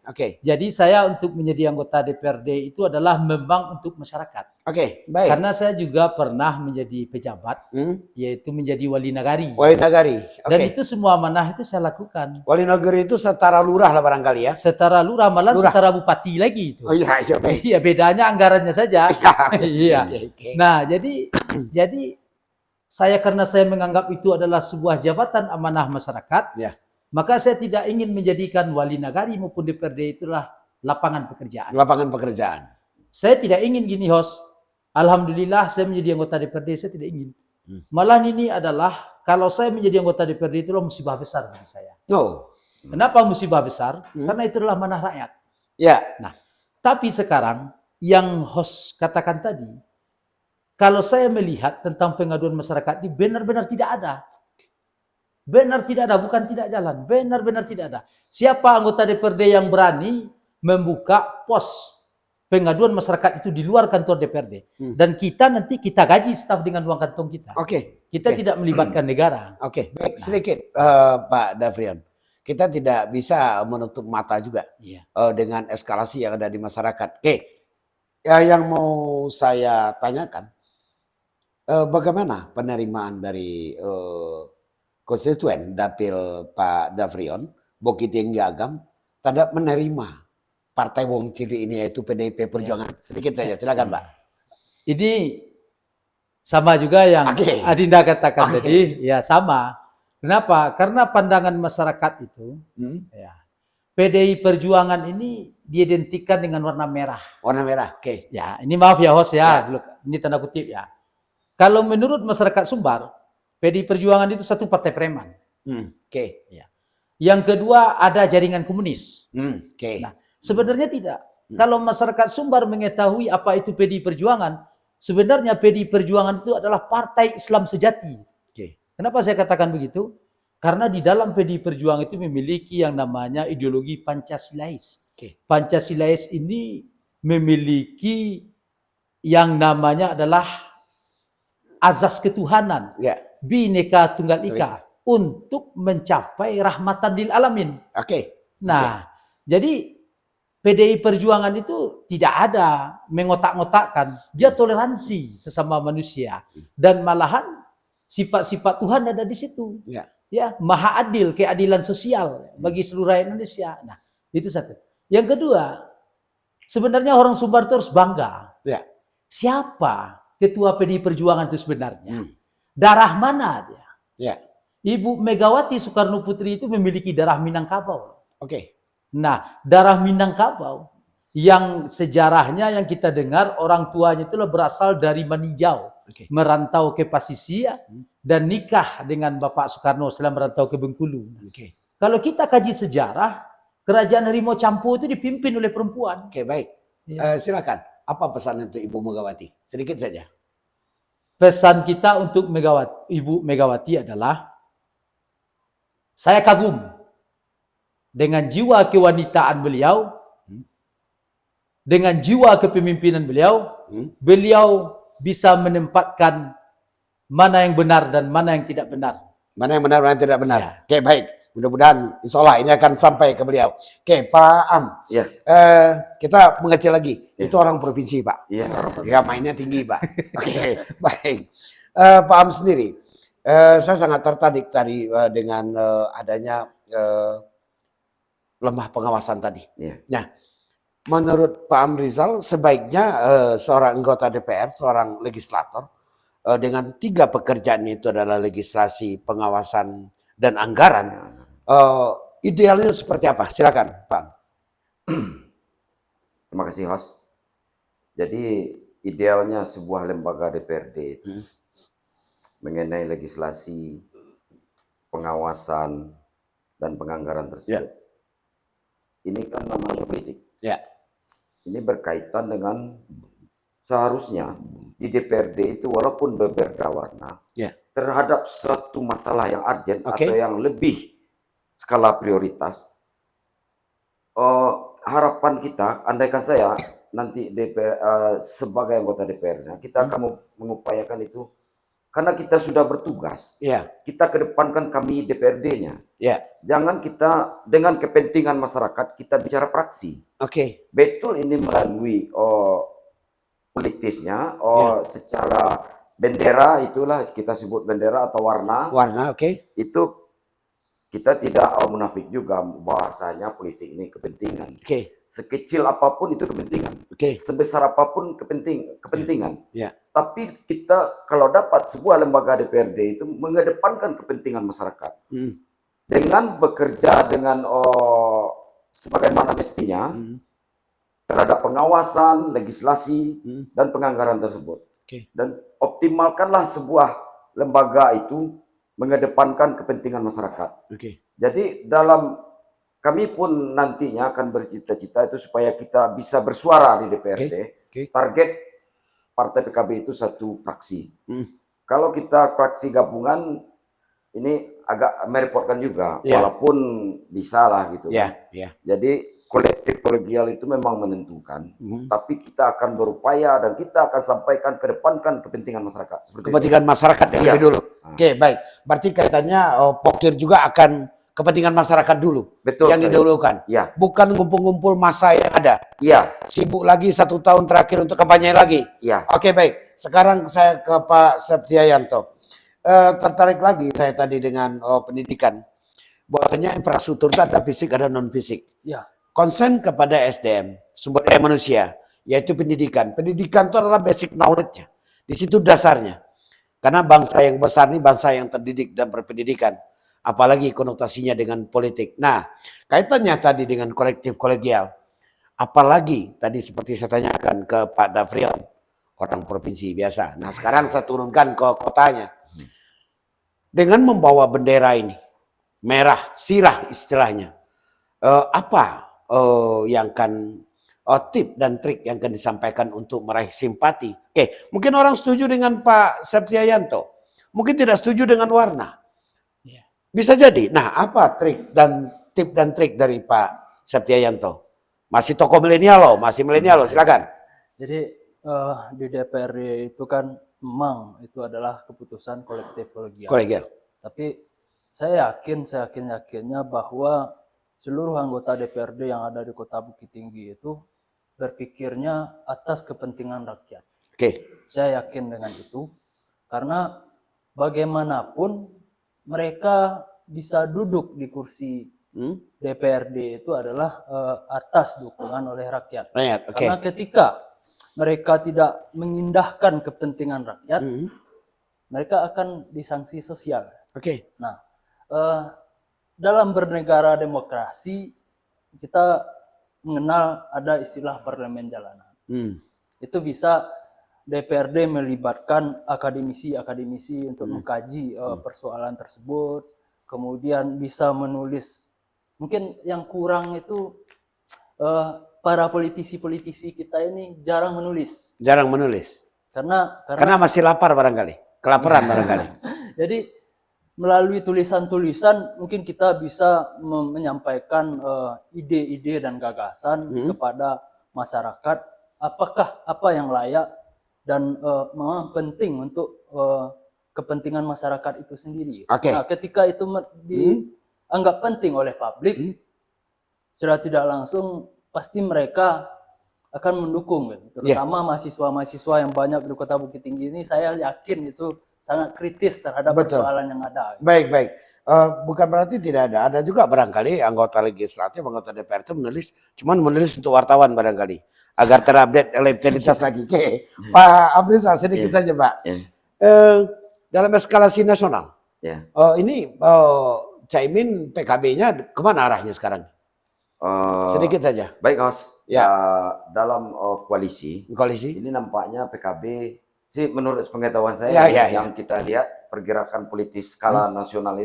Oke. Jadi saya untuk menjadi anggota DPRD itu adalah memang untuk masyarakat. Oke, baik. Karena saya juga pernah menjadi pejabat, yaitu menjadi wali nagari. Wali nagari. Dan itu semua amanah itu saya lakukan. Wali nagari itu setara lurah lah barangkali ya. Setara lurah, malah setara bupati lagi itu. Oh iya, baik. Iya, bedanya anggarannya saja. Iya. Okay. Nah, jadi karena saya menganggap itu adalah sebuah jabatan amanah masyarakat, maka saya tidak ingin menjadikan wali nagari maupun DPRD itulah lapangan pekerjaan. Lapangan pekerjaan. Saya tidak ingin gini, host. Alhamdulillah saya menjadi anggota DPRD, saya tidak ingin. Malah ini adalah, kalau saya menjadi anggota DPRD itulah musibah besar bagi saya. Kenapa musibah besar? Karena itu adalah amanah rakyat. Ya. Nah, tapi sekarang yang host katakan tadi, kalau saya melihat tentang pengaduan masyarakat ini benar-benar tidak ada. Benar tidak ada, bukan tidak jalan. Benar-benar tidak ada. Siapa anggota DPRD yang berani membuka pos pengaduan masyarakat itu di luar kantor DPRD. Dan kita nanti kita gaji staf dengan uang kantong kita. Kita tidak melibatkan negara. Baik, sedikit Pak Davrion. Kita tidak bisa menutup mata juga dengan eskalasi yang ada di masyarakat. Yang mau saya tanyakan, bagaimana penerimaan dari konstituen dapil Pak Davrion, Bukit Tinggi Agam, tidak menerima partai wong cili ini, yaitu PDIP Perjuangan. Sedikit saja, silakan Pak. Ini sama juga yang Adinda katakan tadi, ya sama. Kenapa? Karena pandangan masyarakat itu, PDI Perjuangan ini diidentikan dengan warna merah. Warna merah, Ya, ini maaf ya host ya, ini tanda kutip ya. Kalau menurut masyarakat Sumbar, PDI Perjuangan itu satu partai preman. Ya. Yang kedua ada jaringan komunis. Nah, sebenarnya tidak. Kalau masyarakat Sumbar mengetahui apa itu PDI Perjuangan, sebenarnya PDI Perjuangan itu adalah partai Islam sejati. Kenapa saya katakan begitu? Karena di dalam PDI Perjuangan itu memiliki yang namanya ideologi Pancasilais. Pancasilais ini memiliki yang namanya adalah azas ketuhanan. Bhinneka Tunggal Ika untuk mencapai rahmatan lil alamin. Nah, jadi PDI Perjuangan itu tidak ada mengotak-ngotakkan, dia toleransi sesama manusia dan malahan sifat-sifat Tuhan ada di situ. Ya, maha adil, keadilan sosial bagi seluruh rakyat Indonesia. Nah, itu satu. Yang kedua, sebenarnya orang Sumbar itu harus bangga. Siapa ketua PDI Perjuangan itu sebenarnya? Darah mana dia? Ibu Megawati Soekarno Putri itu memiliki darah Minangkabau. Nah, darah Minangkabau yang sejarahnya yang kita dengar orang tuanya itu berasal dari Maninjau, merantau ke Pasisia dan nikah dengan Bapak Soekarno setelah merantau ke Bengkulu. Kalau kita kaji sejarah, kerajaan Harimau Campo itu dipimpin oleh perempuan. Baik. Silakan. Apa pesan untuk Ibu Megawati? Sedikit saja. Pesan kita untuk Ibu Megawati adalah, saya kagum dengan jiwa kewanitaan beliau, dengan jiwa kepemimpinan beliau, beliau bisa menempatkan mana yang benar dan mana yang tidak benar. Mana yang benar, mana yang tidak benar. Baik. Mudah-mudahan insya Allah ini akan sampai ke beliau. Pak Am. Kita mengecil lagi. Itu orang provinsi, Pak. Dia mainnya tinggi, Pak. Baik. Pak Am sendiri, saya sangat tertarik tadi dengan adanya lemah pengawasan tadi. Nah, menurut Pak Am Rizal, sebaiknya seorang anggota DPR, seorang legislator, dengan 3 pekerjaan itu adalah legislasi, pengawasan, dan anggaran, idealnya seperti apa? Silakan, Pak. Terima kasih, host. Jadi idealnya sebuah lembaga DPRD itu mengenai legislasi, pengawasan, dan penganggaran tersebut. Ini kan namanya politik. Ini berkaitan dengan seharusnya di DPRD itu walaupun berbeda warna, terhadap suatu masalah yang urgent atau yang lebih skala prioritas, harapan kita, andaikan saya nanti sebagai anggota DPR, kita akan mengupayakan itu. Karena kita sudah bertugas, kita kedepankan kami DPRD-nya. Jangan kita dengan kepentingan masyarakat kita bicara praksi. Betul ini melalui politisnya, secara bendera itulah kita sebut bendera atau warna. Itu kita tidak munafik juga bahasanya politik ini kepentingan. Sekecil apapun itu kepentingan. Sebesar apapun kepentingan. Tapi kita kalau dapat sebuah lembaga DPRD itu mengedepankan kepentingan masyarakat dengan bekerja dengan sebagaimana mestinya terhadap pengawasan, legislasi dan penganggaran tersebut. Dan optimalkanlah sebuah lembaga itu mengedepankan kepentingan masyarakat. Jadi kami pun nantinya akan bercita-cita itu supaya kita bisa bersuara di DPRD. Target Partai PKB itu satu fraksi. Kalau kita fraksi gabungan, ini agak merepotkan juga, walaupun bisa lah gitu. Jadi kolektif kolegial itu memang menentukan, tapi kita akan berupaya dan kita akan sampaikan kedepankan kepentingan masyarakat. Kepentingan masyarakat yang lebih dulu. Baik. Berarti kaitannya Pokir juga akan kepentingan masyarakat dulu. Betul, yang didahulukan. Bukan ngumpul-ngumpul masa yang ada. Sibuk lagi 1 tahun terakhir untuk kampanye lagi. Oke, baik. Sekarang saya ke Pak Septiayanto. Tertarik lagi saya tadi dengan pendidikan. Bahwasanya infrastruktur itu ada fisik, ada non-fisik. Konsen kepada SDM, sumber daya manusia, yaitu pendidikan. Pendidikan itu adalah basic knowledge-nya. Di situ dasarnya. Karena bangsa yang besar ini bangsa yang terdidik dan berpendidikan. Apalagi konotasinya dengan politik. Nah, kaitannya tadi dengan kolektif kolegial. Apalagi tadi seperti saya tanyakan ke Pak Davrion, orang provinsi biasa. Nah, sekarang saya turunkan ke kotanya. Dengan membawa bendera ini, merah, sirah istilahnya. Apa yang akan tip dan trik yang akan disampaikan untuk meraih simpati? Mungkin orang setuju dengan Pak Septiayanto. Mungkin tidak setuju dengan warna. Bisa jadi. Nah, apa tip dan trik dari Pak Septiayanto? Masih tokoh milenial loh, silakan. Jadi di DPRD itu kan memang itu adalah keputusan kolektif kolegial. Tapi saya yakinnya bahwa seluruh anggota DPRD yang ada di Kota Bukit Tinggi itu berpikirnya atas kepentingan rakyat. Saya yakin dengan itu karena bagaimanapun mereka bisa duduk di kursi DPRD itu adalah atas dukungan oleh rakyat. Karena ketika mereka tidak mengindahkan kepentingan rakyat, mereka akan disanksi sosial. Nah, dalam bernegara demokrasi kita mengenal ada istilah parlemen jalanan. Itu bisa DPRD melibatkan akademisi untuk mengkaji persoalan tersebut, kemudian bisa menulis. Mungkin yang kurang itu para politisi kita ini jarang menulis. Karena masih lapar barangkali, kelaparan barangkali. Jadi melalui tulisan-tulisan mungkin kita bisa menyampaikan ide-ide dan gagasan kepada masyarakat. Apa yang layak dan memang penting untuk kepentingan masyarakat itu sendiri. Nah, ketika itu dianggap penting oleh publik, secara tidak langsung pasti mereka akan mendukung, terutama mahasiswa-mahasiswa yang banyak di Kota Bukit Tinggi ini. Saya yakin itu sangat kritis terhadap persoalan yang ada. Baik. Bukan berarti tidak ada. Ada juga barangkali anggota legislatif, anggota DPR itu menulis untuk wartawan barangkali agar terupdate elektabilitas lagi. Pak Abrizal sedikit saja Pak. Dalam eskalasi nasional, ini Caimin PKB-nya kemana arahnya sekarang? Sedikit saja. Baik, Mas. Dalam koalisi ini nampaknya PKB sih menurut pengetahuan saya yang kita lihat pergerakan politis skala nasional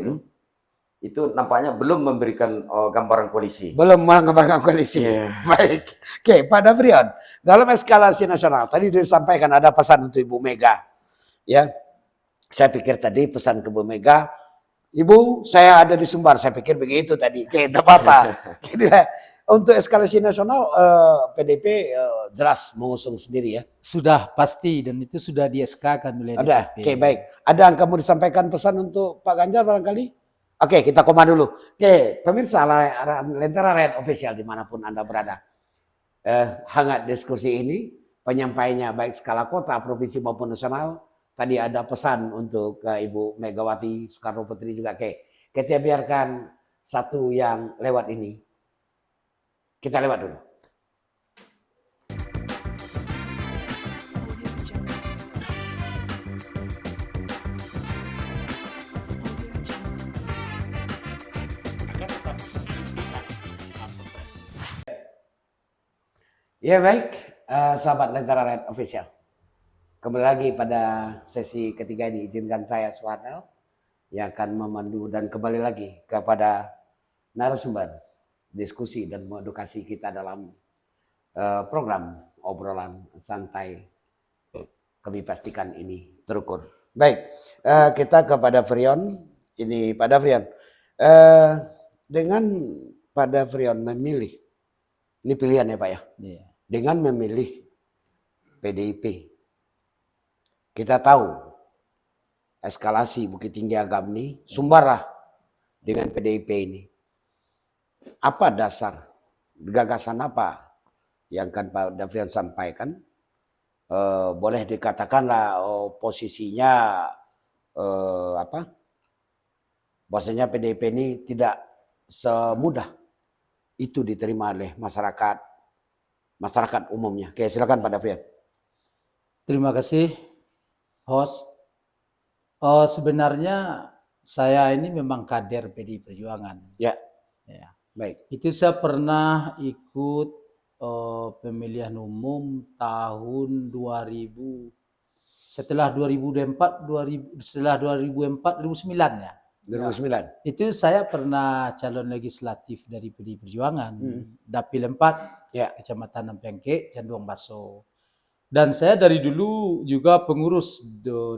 itu nampaknya belum memberikan gambaran koalisi. Baik. Pak Davrion, Dalam eskalasi nasional, tadi disampaikan ada pesan untuk Ibu Mega. Ya, saya pikir tadi pesan ke Bu Mega, Ibu, saya ada di Sumbar. Saya pikir begitu tadi. Oke, tidak apa-apa. Untuk eskalasi nasional, PDIP jelas mengusung sendiri ya. Sudah pasti dan itu sudah di-SK-kan oleh Ada. DPP. Oke, baik. Ada yang kamu disampaikan pesan untuk Pak Ganjar barangkali? Oke, kita koma dulu. Oke, pemirsa Lentera Rakyat Official dimanapun Anda berada. Hangat diskusi ini, penyampaiannya baik skala kota, provinsi maupun nasional. Tadi ada pesan untuk Ibu Megawati Soekarno Putri juga. Oke, kita biarkan satu yang lewat ini. Kita lewat dulu. Ya baik, sahabat Lentera Rakyat Official. Kembali lagi pada sesi ketiga ini, izinkan saya Suharno yang akan memandu dan kembali lagi kepada narasumber diskusi dan mengedukasi kita dalam program obrolan santai. Kami pastikan ini terukur. Baik, kita kepada Frion. Ini pada Frion. Dengan pada Frion memilih, ini pilihan ya Pak ya. Iya. Dengan memilih PDIP, kita tahu eskalasi Bukit Tinggi Agam ini Sumbarlah dengan PDIP ini. Apa dasar, gagasan apa yang akan Pak Davrian sampaikan? Boleh dikatakanlah posisinya bahwasanya PDIP ini tidak semudah itu diterima oleh masyarakat umumnya. Oke, silakan Pak Davrian. Terima kasih, host. Sebenarnya saya ini memang kader PDI Perjuangan. Ya. Ya. Baik. Itu saya pernah ikut pemilihan umum tahun 2000. Setelah 2004, 2009 ya. 2009. Itu saya pernah calon legislatif dari PDI Perjuangan, Dapil 4, ya. Kecamatan Ampengke, Canduang Baso. Dan saya dari dulu juga pengurus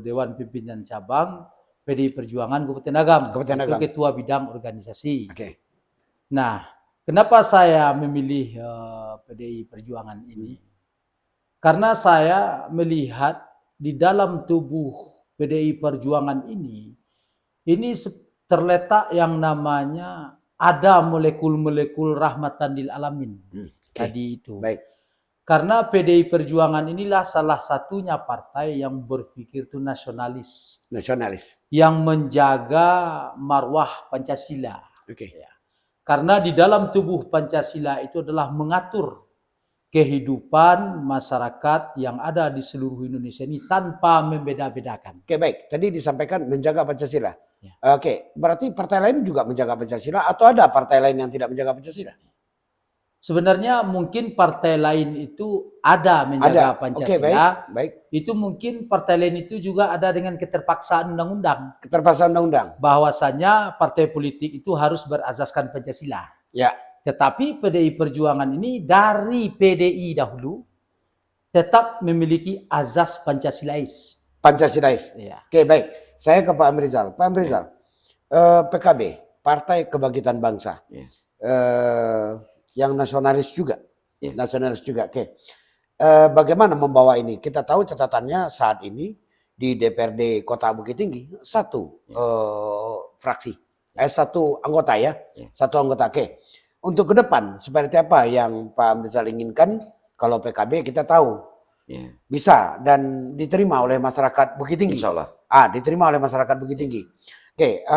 Dewan Pimpinan Cabang PDI Perjuangan Kabupaten Agam. Itu ketua bidang organisasi. Oke. Nah, kenapa saya memilih PDI Perjuangan ini? Karena saya melihat di dalam tubuh PDI Perjuangan ini terletak yang namanya ada molekul-molekul rahmatan lil alamin. Tadi itu. Baik. Karena PDI Perjuangan inilah salah satunya partai yang berpikir itu nasionalis. Nasionalis. Yang menjaga marwah Pancasila. Oke. Ya. Karena di dalam tubuh Pancasila itu adalah mengatur kehidupan masyarakat yang ada di seluruh Indonesia ini tanpa membeda-bedakan. Oke, baik. Tadi disampaikan menjaga Pancasila. Ya. Oke, berarti partai lain juga menjaga Pancasila atau ada partai lain yang tidak menjaga Pancasila? Sebenarnya mungkin partai lain itu ada menjaga Pancasila. Oke, baik. Itu mungkin partai lain itu juga ada dengan keterpaksaan undang-undang. Keterpaksaan undang-undang. Bahwasanya partai politik itu harus berazaskan Pancasila. Ya. Tetapi PDI Perjuangan ini dari PDI dahulu tetap memiliki azas Pancasilais. Pancasilais. Ya. Oke, baik. Saya ke Pak Amrizal. Pak Amrizal, PKB, Partai Kebangkitan Bangsa, yang nasionalis juga. Nasionalis juga. Oke. Bagaimana membawa ini? Kita tahu catatannya saat ini di DPRD Kota Bukit Tinggi satu fraksi, satu anggota ya, satu anggota. Oke. Untuk ke depan seperti apa yang Pak Amrizal inginkan? Kalau PKB kita tahu bisa dan diterima oleh masyarakat Bukit Tinggi. Insya Allah. Diterima oleh masyarakat Bukit Tinggi. Oke,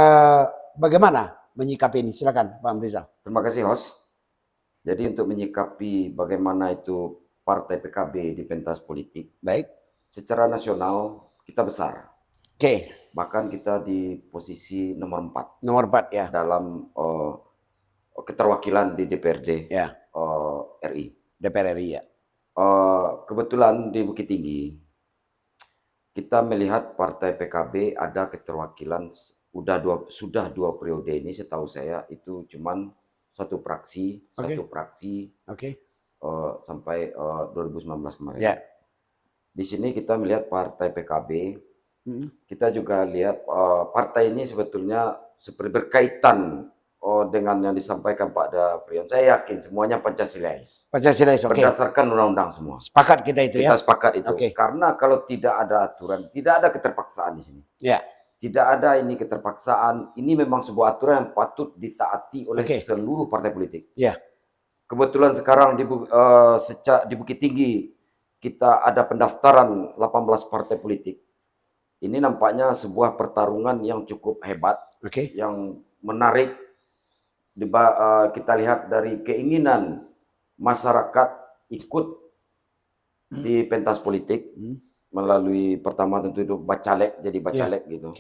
bagaimana menyikapi ini? Silakan Pak Amrizal. Terima kasih host. Jadi untuk menyikapi bagaimana itu partai PKB di pentas politik, baik, secara nasional kita besar. Oke. Bahkan kita di posisi nomor 4. Nomor 4 ya. Dalam keterwakilan di DPRD RI. DPR RI ya. Kebetulan di Bukit Tinggi kita melihat partai PKB ada keterwakilan sudah dua periode ini, setahu saya itu cuman satu fraksi. Oke. sampai 2019 kemarin. Ya. Di sini kita melihat partai PKB, kita juga lihat partai ini sebetulnya seperti berkaitan dengan yang disampaikan Pak Davrion. Saya yakin semuanya Pancasilais. Pancasilais, oke. Berdasarkan undang-undang semua. Sepakat kita itu ya? Kita sepakat itu. Okay. Karena kalau tidak ada aturan, tidak ada keterpaksaan di sini. Ya. Tidak ada ini keterpaksaan. Ini memang sebuah aturan yang patut ditaati oleh seluruh partai politik. Ya. Kebetulan sekarang di Bukit Tinggi kita ada pendaftaran 18 partai politik. Ini nampaknya sebuah pertarungan yang cukup hebat, yang menarik. Kita lihat dari keinginan masyarakat ikut di pentas politik melalui pertama tentu itu bacalek, jadi bacalek gitu.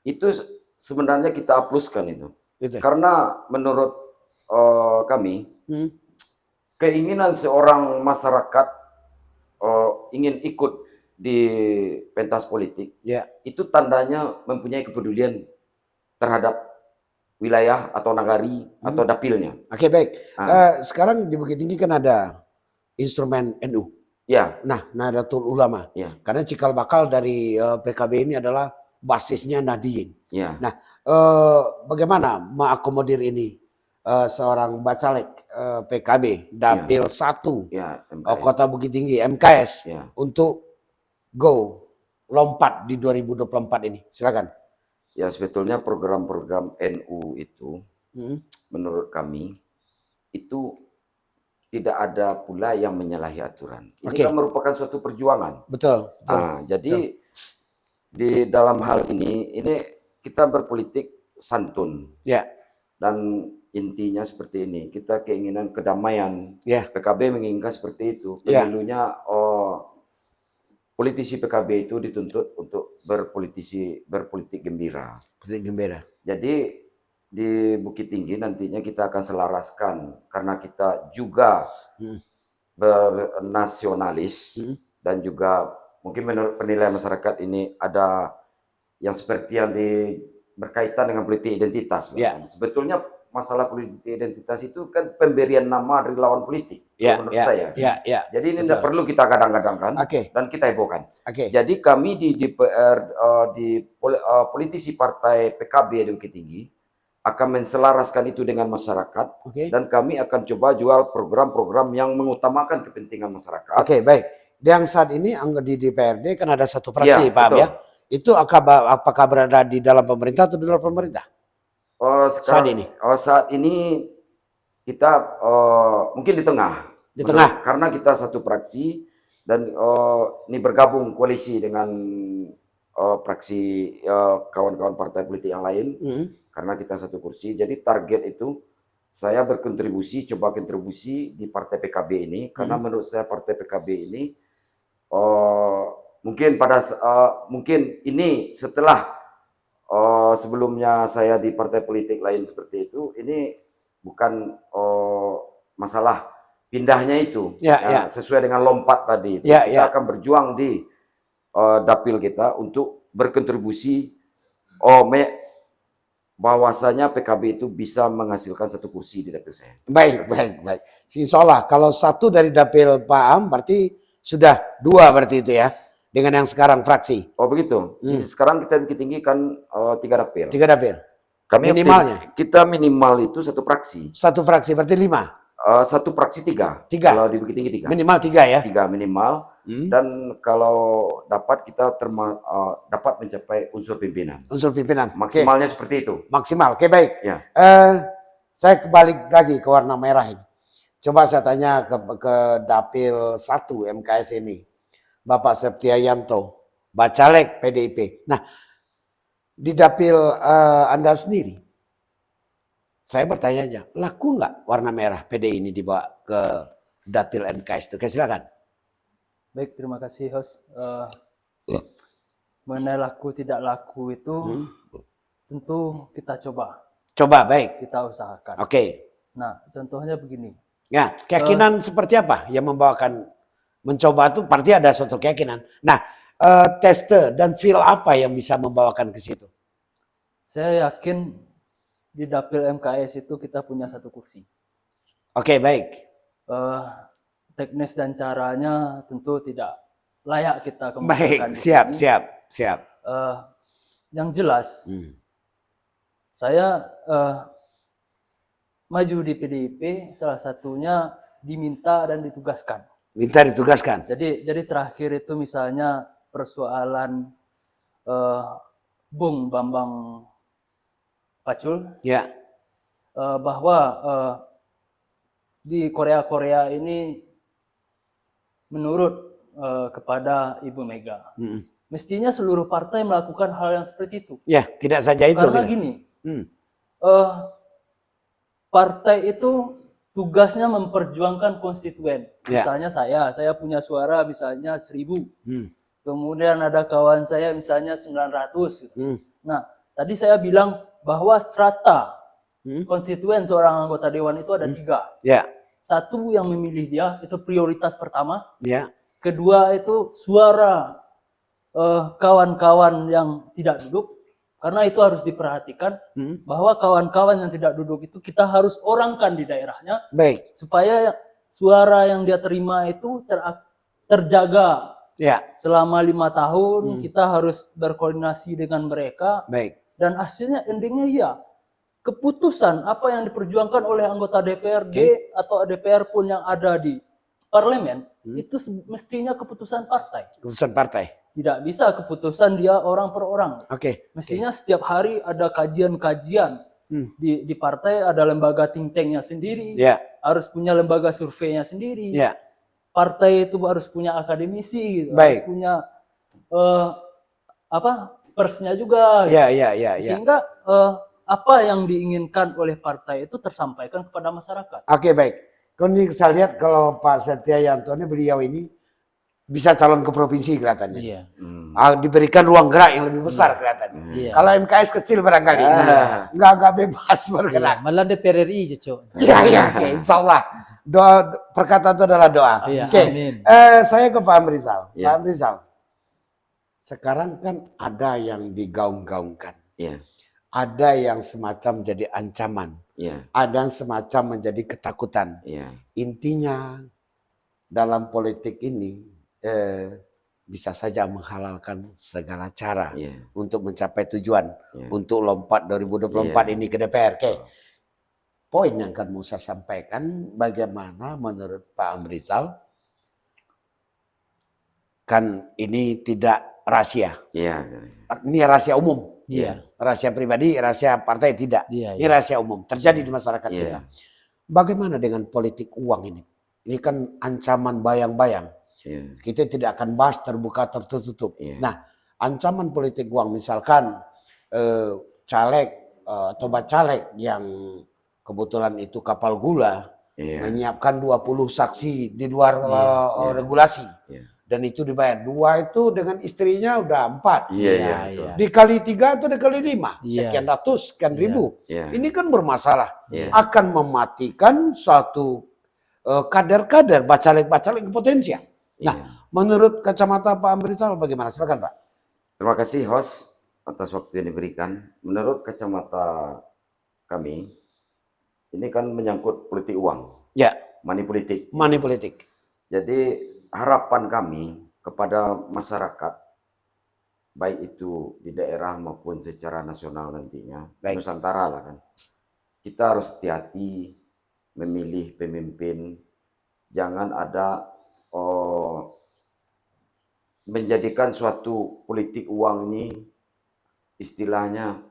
Itu sebenarnya kita hapuskan itu. Karena menurut kami keinginan seorang masyarakat ingin ikut di pentas politik, itu tandanya mempunyai kepedulian terhadap wilayah atau nagari atau dapilnya. Oke, baik. Sekarang di Bukit Tinggi kan ada instrumen NU. Ya. Nah, Nahdlatul Ulama. Ya. Karena cikal bakal dari PKB ini adalah basisnya Nahdliyin. Ya. Nah, bagaimana mengakomodir ini seorang bacalek PKB Dapil 1 Kota Bukit Tinggi MKS untuk go lompat di 2024 ini? Silakan. Ya, sebetulnya program-program NU itu menurut kami itu tidak ada pula yang menyalahi aturan. Ini kan merupakan suatu perjuangan. Betul. Nah, jadi di dalam hal ini kita berpolitik santun. Ya. Dan intinya seperti ini, kita keinginan kedamaian. PKB menginginkan seperti itu. Pemilunya politisi PKB itu dituntut untuk berpolitik gembira. Politik gembira. Jadi di Bukit Tinggi nantinya kita akan selaraskan karena kita juga bernasionalis dan juga mungkin menurut penilaian masyarakat ini ada yang seperti yang berkaitan dengan politik identitas. Sebetulnya masalah politik identitas itu kan pemberian nama dari lawan politik menurut saya. Jadi ini tidak perlu kita kadang-kadangkan dan kita hebohkan. Jadi kami di DPR di politisi partai PKB di Bukit Tinggi akan menselaraskan itu dengan masyarakat dan kami akan coba jual program-program yang mengutamakan kepentingan masyarakat. Baik. Yang saat ini di DPRD kan ada satu fraksi, paham ya? Itu apakah berada di dalam pemerintah atau di luar pemerintah? Saat ini kita mungkin di tengah. Di tengah. Karena kita satu fraksi dan ini bergabung koalisi dengan fraksi kawan-kawan partai politik yang lain. Karena kita satu kursi. Jadi target itu saya berkontribusi, coba kontribusi di partai PKB ini. Karena menurut saya partai PKB ini mungkin ini setelah sebelumnya saya di partai politik lain seperti itu, ini bukan masalah pindahnya itu, sesuai dengan lompat tadi. Kita akan berjuang di dapil kita untuk berkontribusi bahwasanya PKB itu bisa menghasilkan satu kursi di dapil saya. Baik. Insya Allah kalau satu dari dapil Pak Am berarti sudah 2 berarti itu ya. Dengan yang sekarang fraksi. Oh begitu. Sekarang kita Bukit Tinggi kan 3 dapil. 3 dapil. Kami minimalnya. Kita minimal itu 1 fraksi. 1 fraksi berarti 5. 1 fraksi 3. Kalau di Bukit Tinggi 3. Minimal 3 ya. 3 minimal. Dan kalau dapat kita dapat mencapai unsur pimpinan. Unsur pimpinan. Maksimalnya seperti itu. Maksimal. Baik. Ya. Saya kembali lagi ke warna merah ini. Coba saya tanya ke dapil 1 MKS ini. Bapak Septiayanto, bacalek PDIP. Nah, di dapil Anda sendiri, saya bertanya aja, laku nggak warna merah PDI ini dibawa ke dapil MKS itu? Silakan. Baik, terima kasih host. Mengenai laku tidak laku itu tentu kita coba. Baik. Kita usahakan. Nah, contohnya begini. Ya, keyakinan seperti apa yang membawakan mencoba itu pasti ada suatu keyakinan. Nah, tester dan feel apa yang bisa membawakan ke situ? Saya yakin di dapil MKS itu kita punya 1 kursi. Baik. teknis dan caranya tentu tidak layak kita Baik, kemukakan. siap. Yang jelas, saya maju di PDIP salah satunya diminta dan ditugaskan. Minta ditugaskan. Jadi terakhir itu misalnya persoalan Bung Bambang Pacul, Ya. bahwa di Korea ini menurut kepada Ibu Mega, mestinya seluruh partai melakukan hal yang seperti itu. Ya, tidak saja itu. Karena gini, partai itu tugasnya memperjuangkan konstituen. Misalnya saya punya suara misalnya 1000. Kemudian ada kawan saya misalnya 900. Gitu. Nah, tadi saya bilang bahwa strata konstituen seorang anggota dewan itu ada 3. Ya. Satu yang memilih dia, itu prioritas pertama. Ya. Kedua itu suara kawan-kawan yang tidak duduk. Karena itu harus diperhatikan bahwa kawan-kawan yang tidak duduk itu kita harus orangkan di daerahnya. Baik. Supaya suara yang dia terima itu terjaga. Ya. Selama 5 tahun kita harus berkoordinasi dengan mereka. Baik. Dan hasilnya endingnya ya. Keputusan apa yang diperjuangkan oleh anggota DPRD atau DPR pun yang ada di parlemen itu mestinya keputusan partai. Keputusan partai. Tidak bisa keputusan dia orang per orang. Mestinya setiap hari ada kajian-kajian. Di partai ada lembaga think tanknya sendiri. Harus punya lembaga surveinya sendiri. Partai itu harus punya akademisi, gitu. Harus punya persnya juga. Gitu. Sehingga apa yang diinginkan oleh partai itu tersampaikan kepada masyarakat. Baik. Kalau saya lihat kalau Pak Setia Yanto ini, beliau ini bisa calon ke provinsi kelihatannya. Diberikan ruang gerak yang lebih besar kelihatannya. Kalau MKS kecil barangkali nggak bebas bergerak. Malah DPR RI Cok. Iya, insya Allah. Doa, perkataan itu adalah doa. Amin. Saya ke Pak Amrizal. Pak Amrizal, sekarang kan ada yang digaung-gaungkan. Ada yang semacam jadi ancaman. Ada yang semacam menjadi ketakutan. Intinya dalam politik ini bisa saja menghalalkan segala cara untuk mencapai tujuan, untuk lompat 2024 ini ke DPR. Poin yang akan mau saya sampaikan, bagaimana menurut Pak Amrizal, kan ini tidak rahasia. Ini rahasia umum. Rahasia pribadi, rahasia partai tidak. Ini rahasia umum, terjadi di masyarakat kita. Bagaimana dengan politik uang ini? Ini kan ancaman bayang-bayang. Kita tidak akan bahas terbuka tertutup. Nah, ancaman politik uang misalkan caleg atau bacalek yang kebetulan itu kapal gula menyiapkan 20 saksi di luar regulasi. Dan itu dibayar 2 itu dengan istrinya udah 4. Dikali 3 itu dikali 5. Sekian ratus, sekian ribu. Ini kan bermasalah. Akan mematikan suatu kader-kader bacalek-bacalek potensial. Nah, menurut kacamata Pak Amrizal bagaimana? Silakan Pak. Terima kasih host atas waktu yang diberikan. Menurut kacamata kami, ini kan menyangkut politik uang. Money politik. Money politik. Jadi harapan kami kepada masyarakat, baik itu di daerah maupun secara nasional nantinya, Nusantara lah kan, kita harus hati-hati memilih pemimpin. Jangan ada menjadikan suatu politik uang ini istilahnya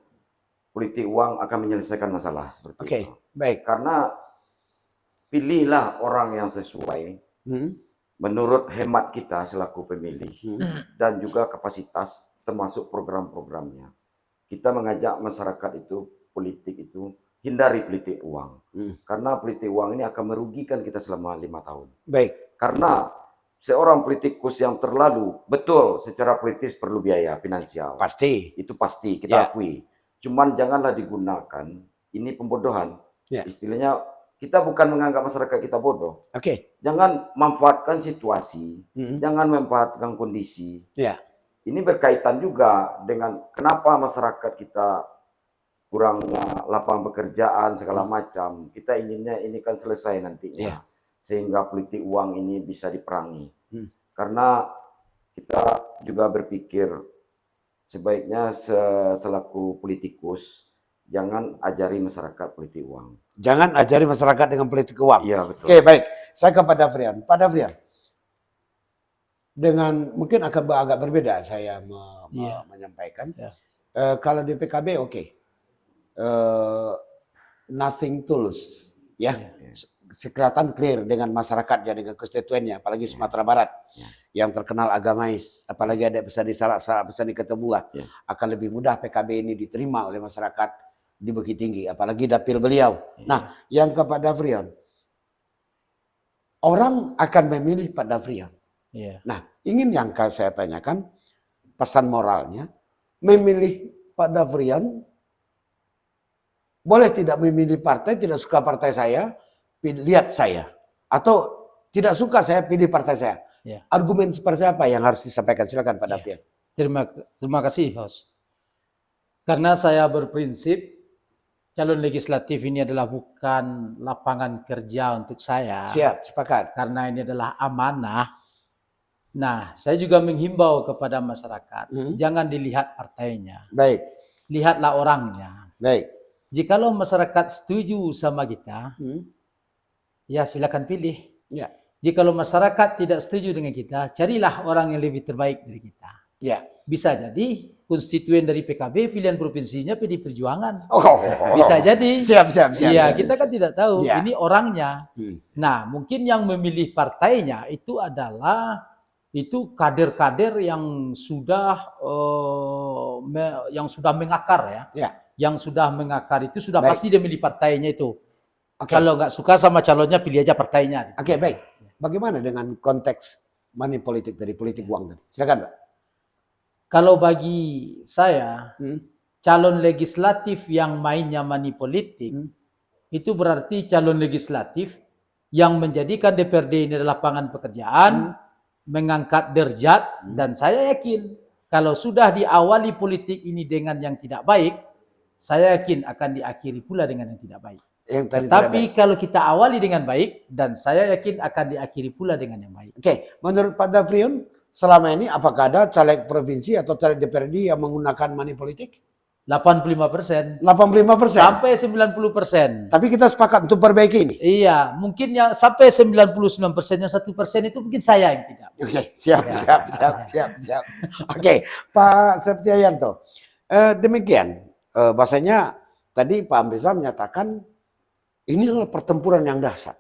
politik uang akan menyelesaikan masalah seperti itu. Baik. Karena pilihlah orang yang sesuai menurut hemat kita selaku pemilih dan juga kapasitas termasuk program-programnya. Kita mengajak masyarakat itu, politik itu, hindari politik uang. Karena politik uang ini akan merugikan kita selama 5 tahun. Karena seorang politikus yang terlalu, betul secara politis perlu biaya finansial. Pasti. Itu pasti, kita akui. Cuman janganlah digunakan, ini pembodohan. Istilahnya, kita bukan menganggap masyarakat kita bodoh. Jangan manfaatkan situasi, jangan memanfaatkan kondisi. Ini berkaitan juga dengan kenapa masyarakat kita kurangnya lapangan pekerjaan segala macam. Kita inginnya ini kan selesai nantinya. sehingga politik uang ini bisa diperangi. Karena kita juga berpikir sebaiknya selaku politikus jangan ajari masyarakat politik uang. Jangan ajari masyarakat dengan politik uang. Iya, betul. Oke, baik. Saya ke Pak Davrian. Pak Davrian, dengan mungkin akan agak berbeda saya menyampaikan. Kalau di PKB oke. Nothing tulus, ya. Kelihatan clear dengan masyarakat dan dengan konstituennya, apalagi Sumatera Barat yang terkenal agamais, apalagi ada pesan di Sarak, pesan di Ketembula, akan lebih mudah PKB ini diterima oleh masyarakat di Bukit Tinggi, apalagi dapil beliau. Nah, yang ke Pak Davrian, orang akan memilih Pak Davrian. Nah, ingin yang saya tanyakan, pesan moralnya, memilih Pak Davrian, boleh tidak memilih partai, tidak suka partai saya, lihat saya. Atau tidak suka saya, pilih partai saya. Argumen seperti apa yang harus disampaikan? Silakan Pak Davrian. Terima kasih, host. Karena saya berprinsip, calon legislatif ini adalah bukan lapangan kerja untuk saya. Siap, sepakat. Karena ini adalah amanah. Nah, saya juga menghimbau kepada masyarakat, jangan dilihat partainya. Baik. Lihatlah orangnya. Baik. Jikalau masyarakat setuju sama kita, ya silakan pilih. Ya. Jikalau masyarakat tidak setuju dengan kita, carilah orang yang lebih terbaik dari kita. Ya. Bisa jadi konstituen dari PKB pilihan provinsinya PD Perjuangan. Bisa jadi. Siap. Iya, kita kan tidak tahu. Ya. Ini orangnya. Nah, mungkin yang memilih partainya itu adalah kader-kader yang sudah mengakar ya. Yang sudah mengakar itu sudah pasti dia milih partainya itu. Kalau nggak suka sama calonnya, pilih aja partainya. Oke, baik. Bagaimana dengan konteks money politik dari politik uang tadi? Silakan, Pak. Kalau bagi saya, calon legislatif yang mainnya money politik, itu berarti calon legislatif yang menjadikan DPRD ini adalah lapangan pekerjaan, mengangkat derajat, dan saya yakin kalau sudah diawali politik ini dengan yang tidak baik, saya yakin akan diakhiri pula dengan yang tidak baik. Tapi kalau kita awali dengan baik, dan saya yakin akan diakhiri pula dengan yang baik. Oke, menurut Pak Davrian, selama ini apakah ada caleg provinsi atau caleg DPRD yang menggunakan money politik? 85%. 85%? Sampai 90%. Tapi kita sepakat untuk perbaiki ini? Iya, mungkin yang sampai 99%, yang 1% itu mungkin saya yang tidak. Oke, siap. Oke, Pak Septiayanto, demikian. Bahasanya tadi Pak Amrizal menyatakan ini adalah pertempuran yang dahsyat.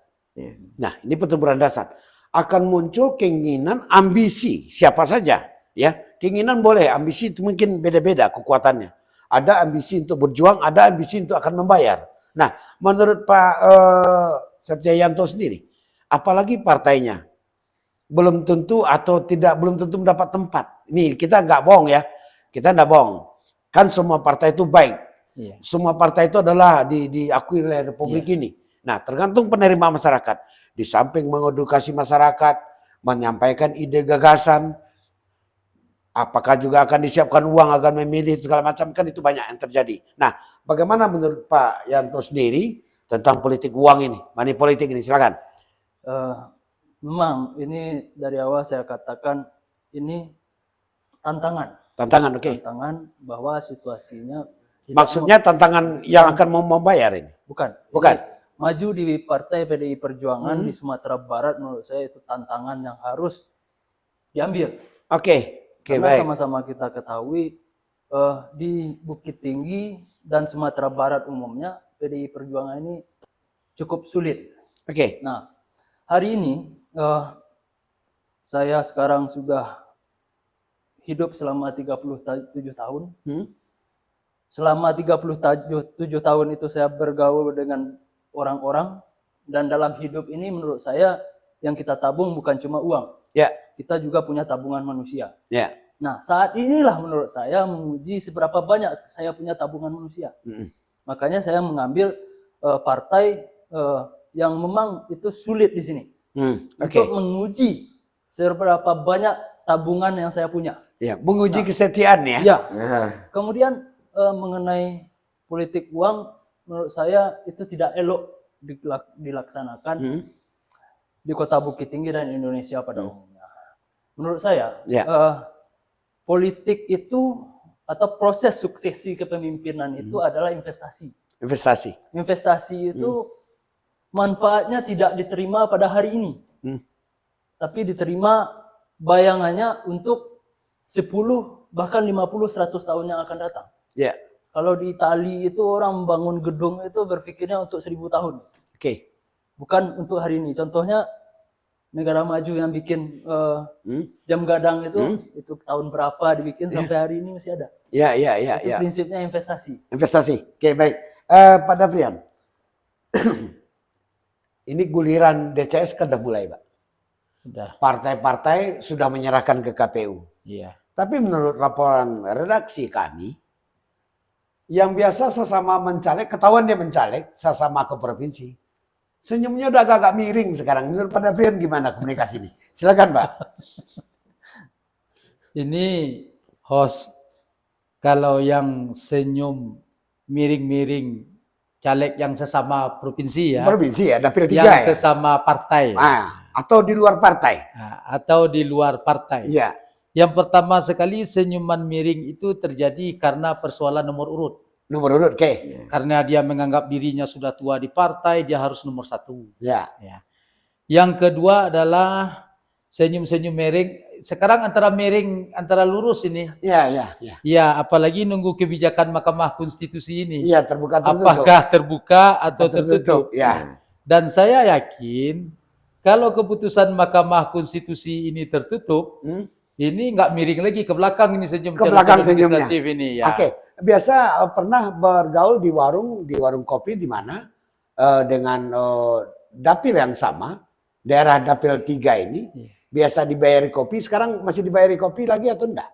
Nah, ini pertempuran dahsyat. Akan muncul keinginan, ambisi siapa saja, ya. Keinginan boleh, ambisi itu mungkin beda-beda kekuatannya. Ada ambisi untuk berjuang, ada ambisi untuk akan membayar. Nah, menurut Pak Septiayanto sendiri, apalagi partainya belum tentu mendapat tempat. Ini kita nggak bohong ya, kita nggak bohong. Kan semua partai itu baik. Semua partai itu adalah diakui oleh Republik ini. Nah, tergantung penerima masyarakat. Di samping mengedukasi masyarakat, menyampaikan ide gagasan, apakah juga akan disiapkan uang, akan memilih segala macam, kan itu banyak yang terjadi. Nah, bagaimana menurut Pak Yanto sendiri tentang politik uang ini, money politik ini? Silakan. Memang ini dari awal saya katakan ini tantangan. Tantangan, oke. Tantangan bahwa situasinya. Maksudnya tantangan yang akan membayar ini? Bukan. Maju di Partai PDI Perjuangan di Sumatera Barat menurut saya itu tantangan yang harus diambil. Oke, karena sama-sama kita ketahui di Bukit Tinggi dan Sumatera Barat umumnya PDI Perjuangan ini cukup sulit. Oke. Nah, hari ini saya sekarang sudah hidup selama 37 tahun. Selama 37 tahun itu saya bergaul dengan orang-orang, dan dalam hidup ini menurut saya yang kita tabung bukan cuma uang. Kita juga punya tabungan manusia. Nah, saat inilah menurut saya menguji seberapa banyak saya punya tabungan manusia. Makanya saya mengambil partai yang memang itu sulit di sini. Untuk menguji seberapa banyak tabungan yang saya punya. Menguji kesetiaan ya. Kemudian mengenai politik uang, menurut saya itu tidak elok dilaksanakan. di Kota Bukit Tinggi dan Indonesia pada umumnya. Menurut saya, politik itu atau proses suksesi kepemimpinan itu adalah investasi. Investasi itu manfaatnya tidak diterima pada hari ini, tapi diterima bayangannya untuk 10 bahkan 50-100 tahun yang akan datang. Kalau di Itali itu orang membangun gedung itu berpikirnya untuk 1000 tahun. Bukan untuk hari ini. Contohnya negara maju yang bikin jam gadang itu tahun berapa dibikin sampai hari ini masih ada. Itu prinsipnya investasi. Oke, baik. Pak Davrian, ini guliran DCS kan udah mulai, Pak. Partai-partai sudah menyerahkan ke KPU. Tapi menurut laporan redaksi kami, yang biasa sesama mencaleg, ketahuan dia mencaleg, sesama ke provinsi, senyumnya udah agak-agak miring sekarang. Menurut Pak Davrian gimana komunikasi ini? Silakan, Pak. Ini host, kalau yang senyum miring-miring caleg yang sesama provinsi ya. Provinsi ya, dapil 3 yang ya. sesama partai. Atau di luar partai. Atau di luar partai. Iya. Yang pertama sekali senyuman miring itu terjadi karena persoalan nomor urut. Nomor urut, oke. Karena dia menganggap dirinya sudah tua di partai, dia harus nomor 1. Ya. Yang kedua adalah senyum-senyum miring. Sekarang antara miring, antara lurus ini. Ya, apalagi nunggu kebijakan Mahkamah Konstitusi ini. Iya, terbuka tertutup. Apakah terbuka atau tertutup? Ya. Dan saya yakin kalau keputusan Mahkamah Konstitusi ini tertutup, ini nggak miring lagi ke belakang ini senyum. Ke belakang senyumnya. Ini, ya. Oke. Biasa pernah bergaul di warung kopi di mana dengan dapil yang sama, daerah dapil 3 ini biasa dibayari kopi, sekarang masih dibayari kopi lagi atau enggak?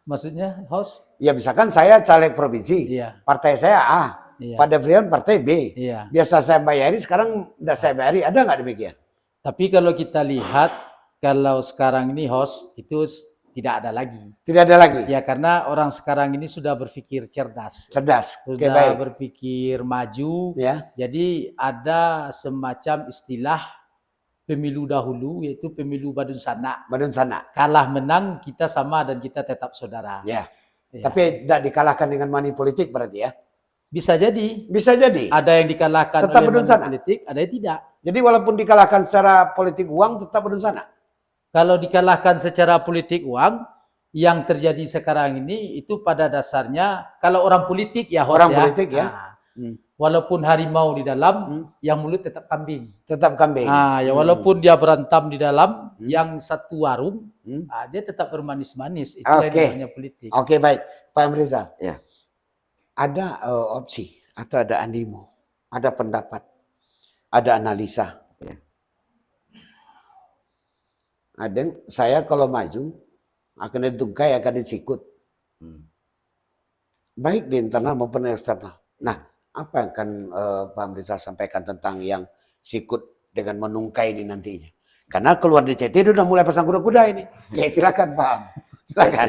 Maksudnya, host? Ya misalkan saya caleg provinsi, partai saya A, Pak Davrian partai B. Biasa saya bayari, sekarang udah saya bayari, ada nggak demikian? Tapi kalau kita lihat, kalau sekarang ini host, itu tidak ada lagi. Tidak ada lagi? Ya, karena orang sekarang ini sudah berpikir cerdas. Sudah berpikir maju. Ya. Jadi ada semacam istilah pemilu dahulu, yaitu pemilu badun sana. Kalah menang, kita sama dan kita tetap saudara. Tapi tidak dikalahkan dengan money politik berarti ya? Bisa jadi. Ada yang dikalahkan tetap oleh money politik, ada yang tidak. Jadi walaupun dikalahkan secara politik uang, tetap badun sana? Kalau dikalahkan secara politik uang, yang terjadi sekarang ini itu pada dasarnya kalau orang politik ya host politik ya. Walaupun harimau di dalam, yang mulut tetap kambing. Ya walaupun dia berantam di dalam, yang satu warung, dia tetap bermanis-manis. Itu yang namanya politik. Oke, baik, Pak Amrizal. Ya. Ada opsi atau ada animo, ada pendapat, ada analisa. Ada saya kalau maju akan ditungkai, akan disikut, baik di internal maupun eksternal. Nah, apa yang akan Pak Amrizal sampaikan tentang yang sikut dengan menungkai ini nantinya? Karena keluar DCT itu udah mulai pasang kuda-kuda ini. Ya silakan Pak. Silakan.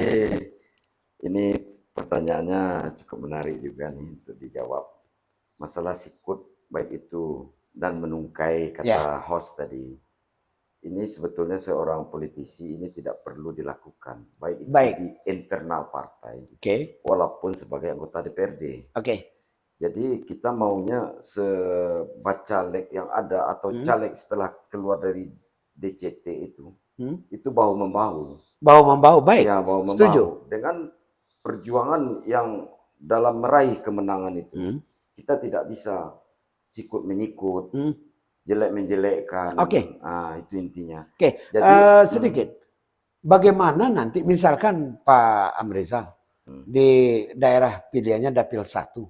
Ini pertanyaannya cukup menarik juga nih untuk dijawab. Masalah sikut baik itu dan menungkai kata host tadi. Ini sebetulnya seorang politisi ini tidak perlu dilakukan, baik di internal partai, walaupun sebagai anggota DPRD. Jadi kita maunya sebacaleg yang ada atau caleg setelah keluar dari DCT itu bahu membahu. Baik. Ya, bahu membahu. Setuju. Dengan perjuangan yang dalam meraih kemenangan itu, kita tidak bisa sikut menyikut. Jelek menjelekkan. Itu intinya. Jadi sedikit. Bagaimana nanti misalkan Pak Amrizal di daerah pilihannya dapil 1.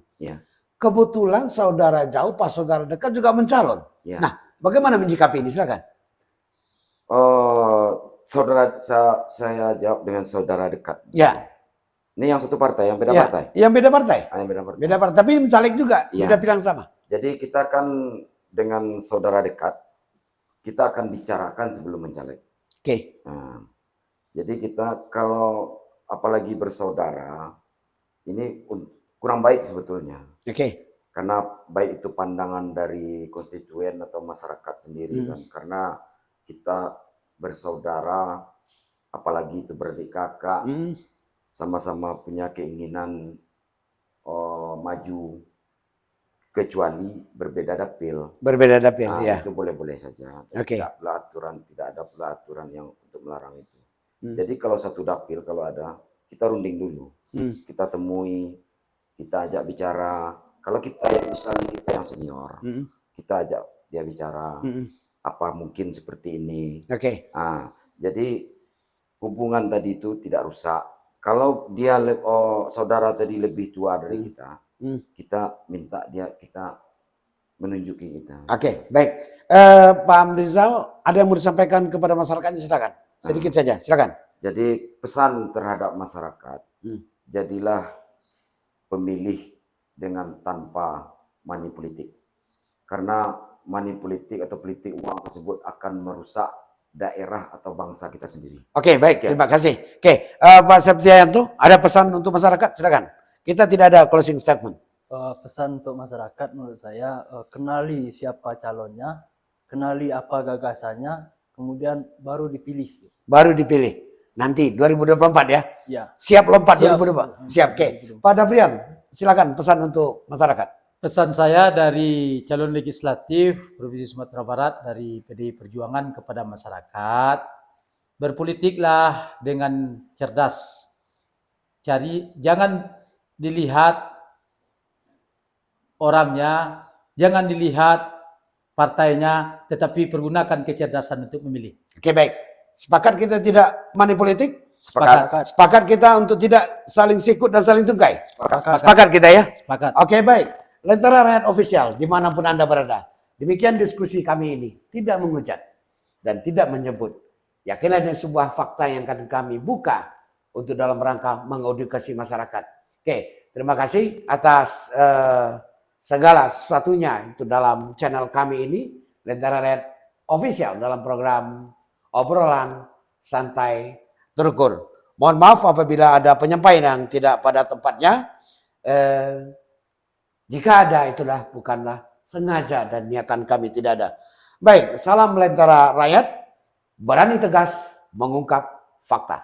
Kebetulan saudara jauh, pas saudara dekat juga mencalon. Nah, bagaimana menyikapi ini? Silakan. Saya jawab dengan saudara dekat. Ini yang satu partai, yang beda partai. Yang beda partai. Yang beda partai. Beda partai, tapi mencaleg juga di dapil yang sama. Jadi kita kan dengan saudara dekat, kita akan bicarakan sebelum mencaleg. Jadi kita kalau apalagi bersaudara, ini kurang baik sebetulnya. Karena baik itu pandangan dari konstituen atau masyarakat sendiri kan. Karena kita bersaudara, apalagi itu beradik kakak, sama-sama punya keinginan maju, kecuali berbeda dapil. Berbeda dapil, ya. Itu boleh-boleh saja. Tidak ada pelaturan yang untuk melarang itu. Jadi kalau satu dapil kalau ada, kita runding dulu, kita temui, kita ajak bicara. Kalau kita yang misalnya kita yang senior, kita ajak dia bicara. Apa mungkin seperti ini? Jadi hubungan tadi itu tidak rusak. Kalau dia saudara tadi lebih tua dari kita, kita minta kita menunjuki kita. Baik. Pak Amrizal, ada yang mau disampaikan kepada masyarakatnya, silakan. Sedikit saja, silakan. Jadi pesan terhadap masyarakat, jadilah pemilih dengan tanpa money politik. Karena money politik atau politik uang tersebut akan merusak daerah atau bangsa kita sendiri. Baik. Terima kasih. Pak Septianto, ada pesan untuk masyarakat? Silakan. Kita tidak ada closing statement. Pesan untuk masyarakat menurut saya, kenali siapa calonnya, kenali apa gagasannya, kemudian baru dipilih. Baru dipilih. Nanti 2024 ya? Ya. Siap lompat 2024? Siap. Pak Davrian, silakan pesan untuk masyarakat. Pesan saya dari calon legislatif Provinsi Sumatera Barat dari PDI Perjuangan kepada masyarakat, berpolitiklah dengan cerdas. Jangan dilihat orangnya, jangan dilihat partainya, tetapi pergunakan kecerdasan untuk memilih. Baik. Sepakat kita tidak money politik? Sepakat. Sepakat kita untuk tidak saling sikut dan saling tungkai? Sepakat kita ya? Sepakat. Baik. Lentera Rakyat Official, dimanapun Anda berada. Demikian diskusi kami ini. Tidak menghujat dan tidak menyebut. Yakinlah ini sebuah fakta yang akan kami buka untuk dalam rangka mengedukasi masyarakat. Terima kasih atas segala sesuatunya itu dalam channel kami ini, Lentera Rakyat Official, dalam program obrolan santai terukur. Mohon maaf apabila ada penyampaian yang tidak pada tempatnya. Jika ada, itulah bukanlah sengaja dan niatan kami tidak ada. Baik, salam Lentera Rakyat, berani tegas mengungkap fakta.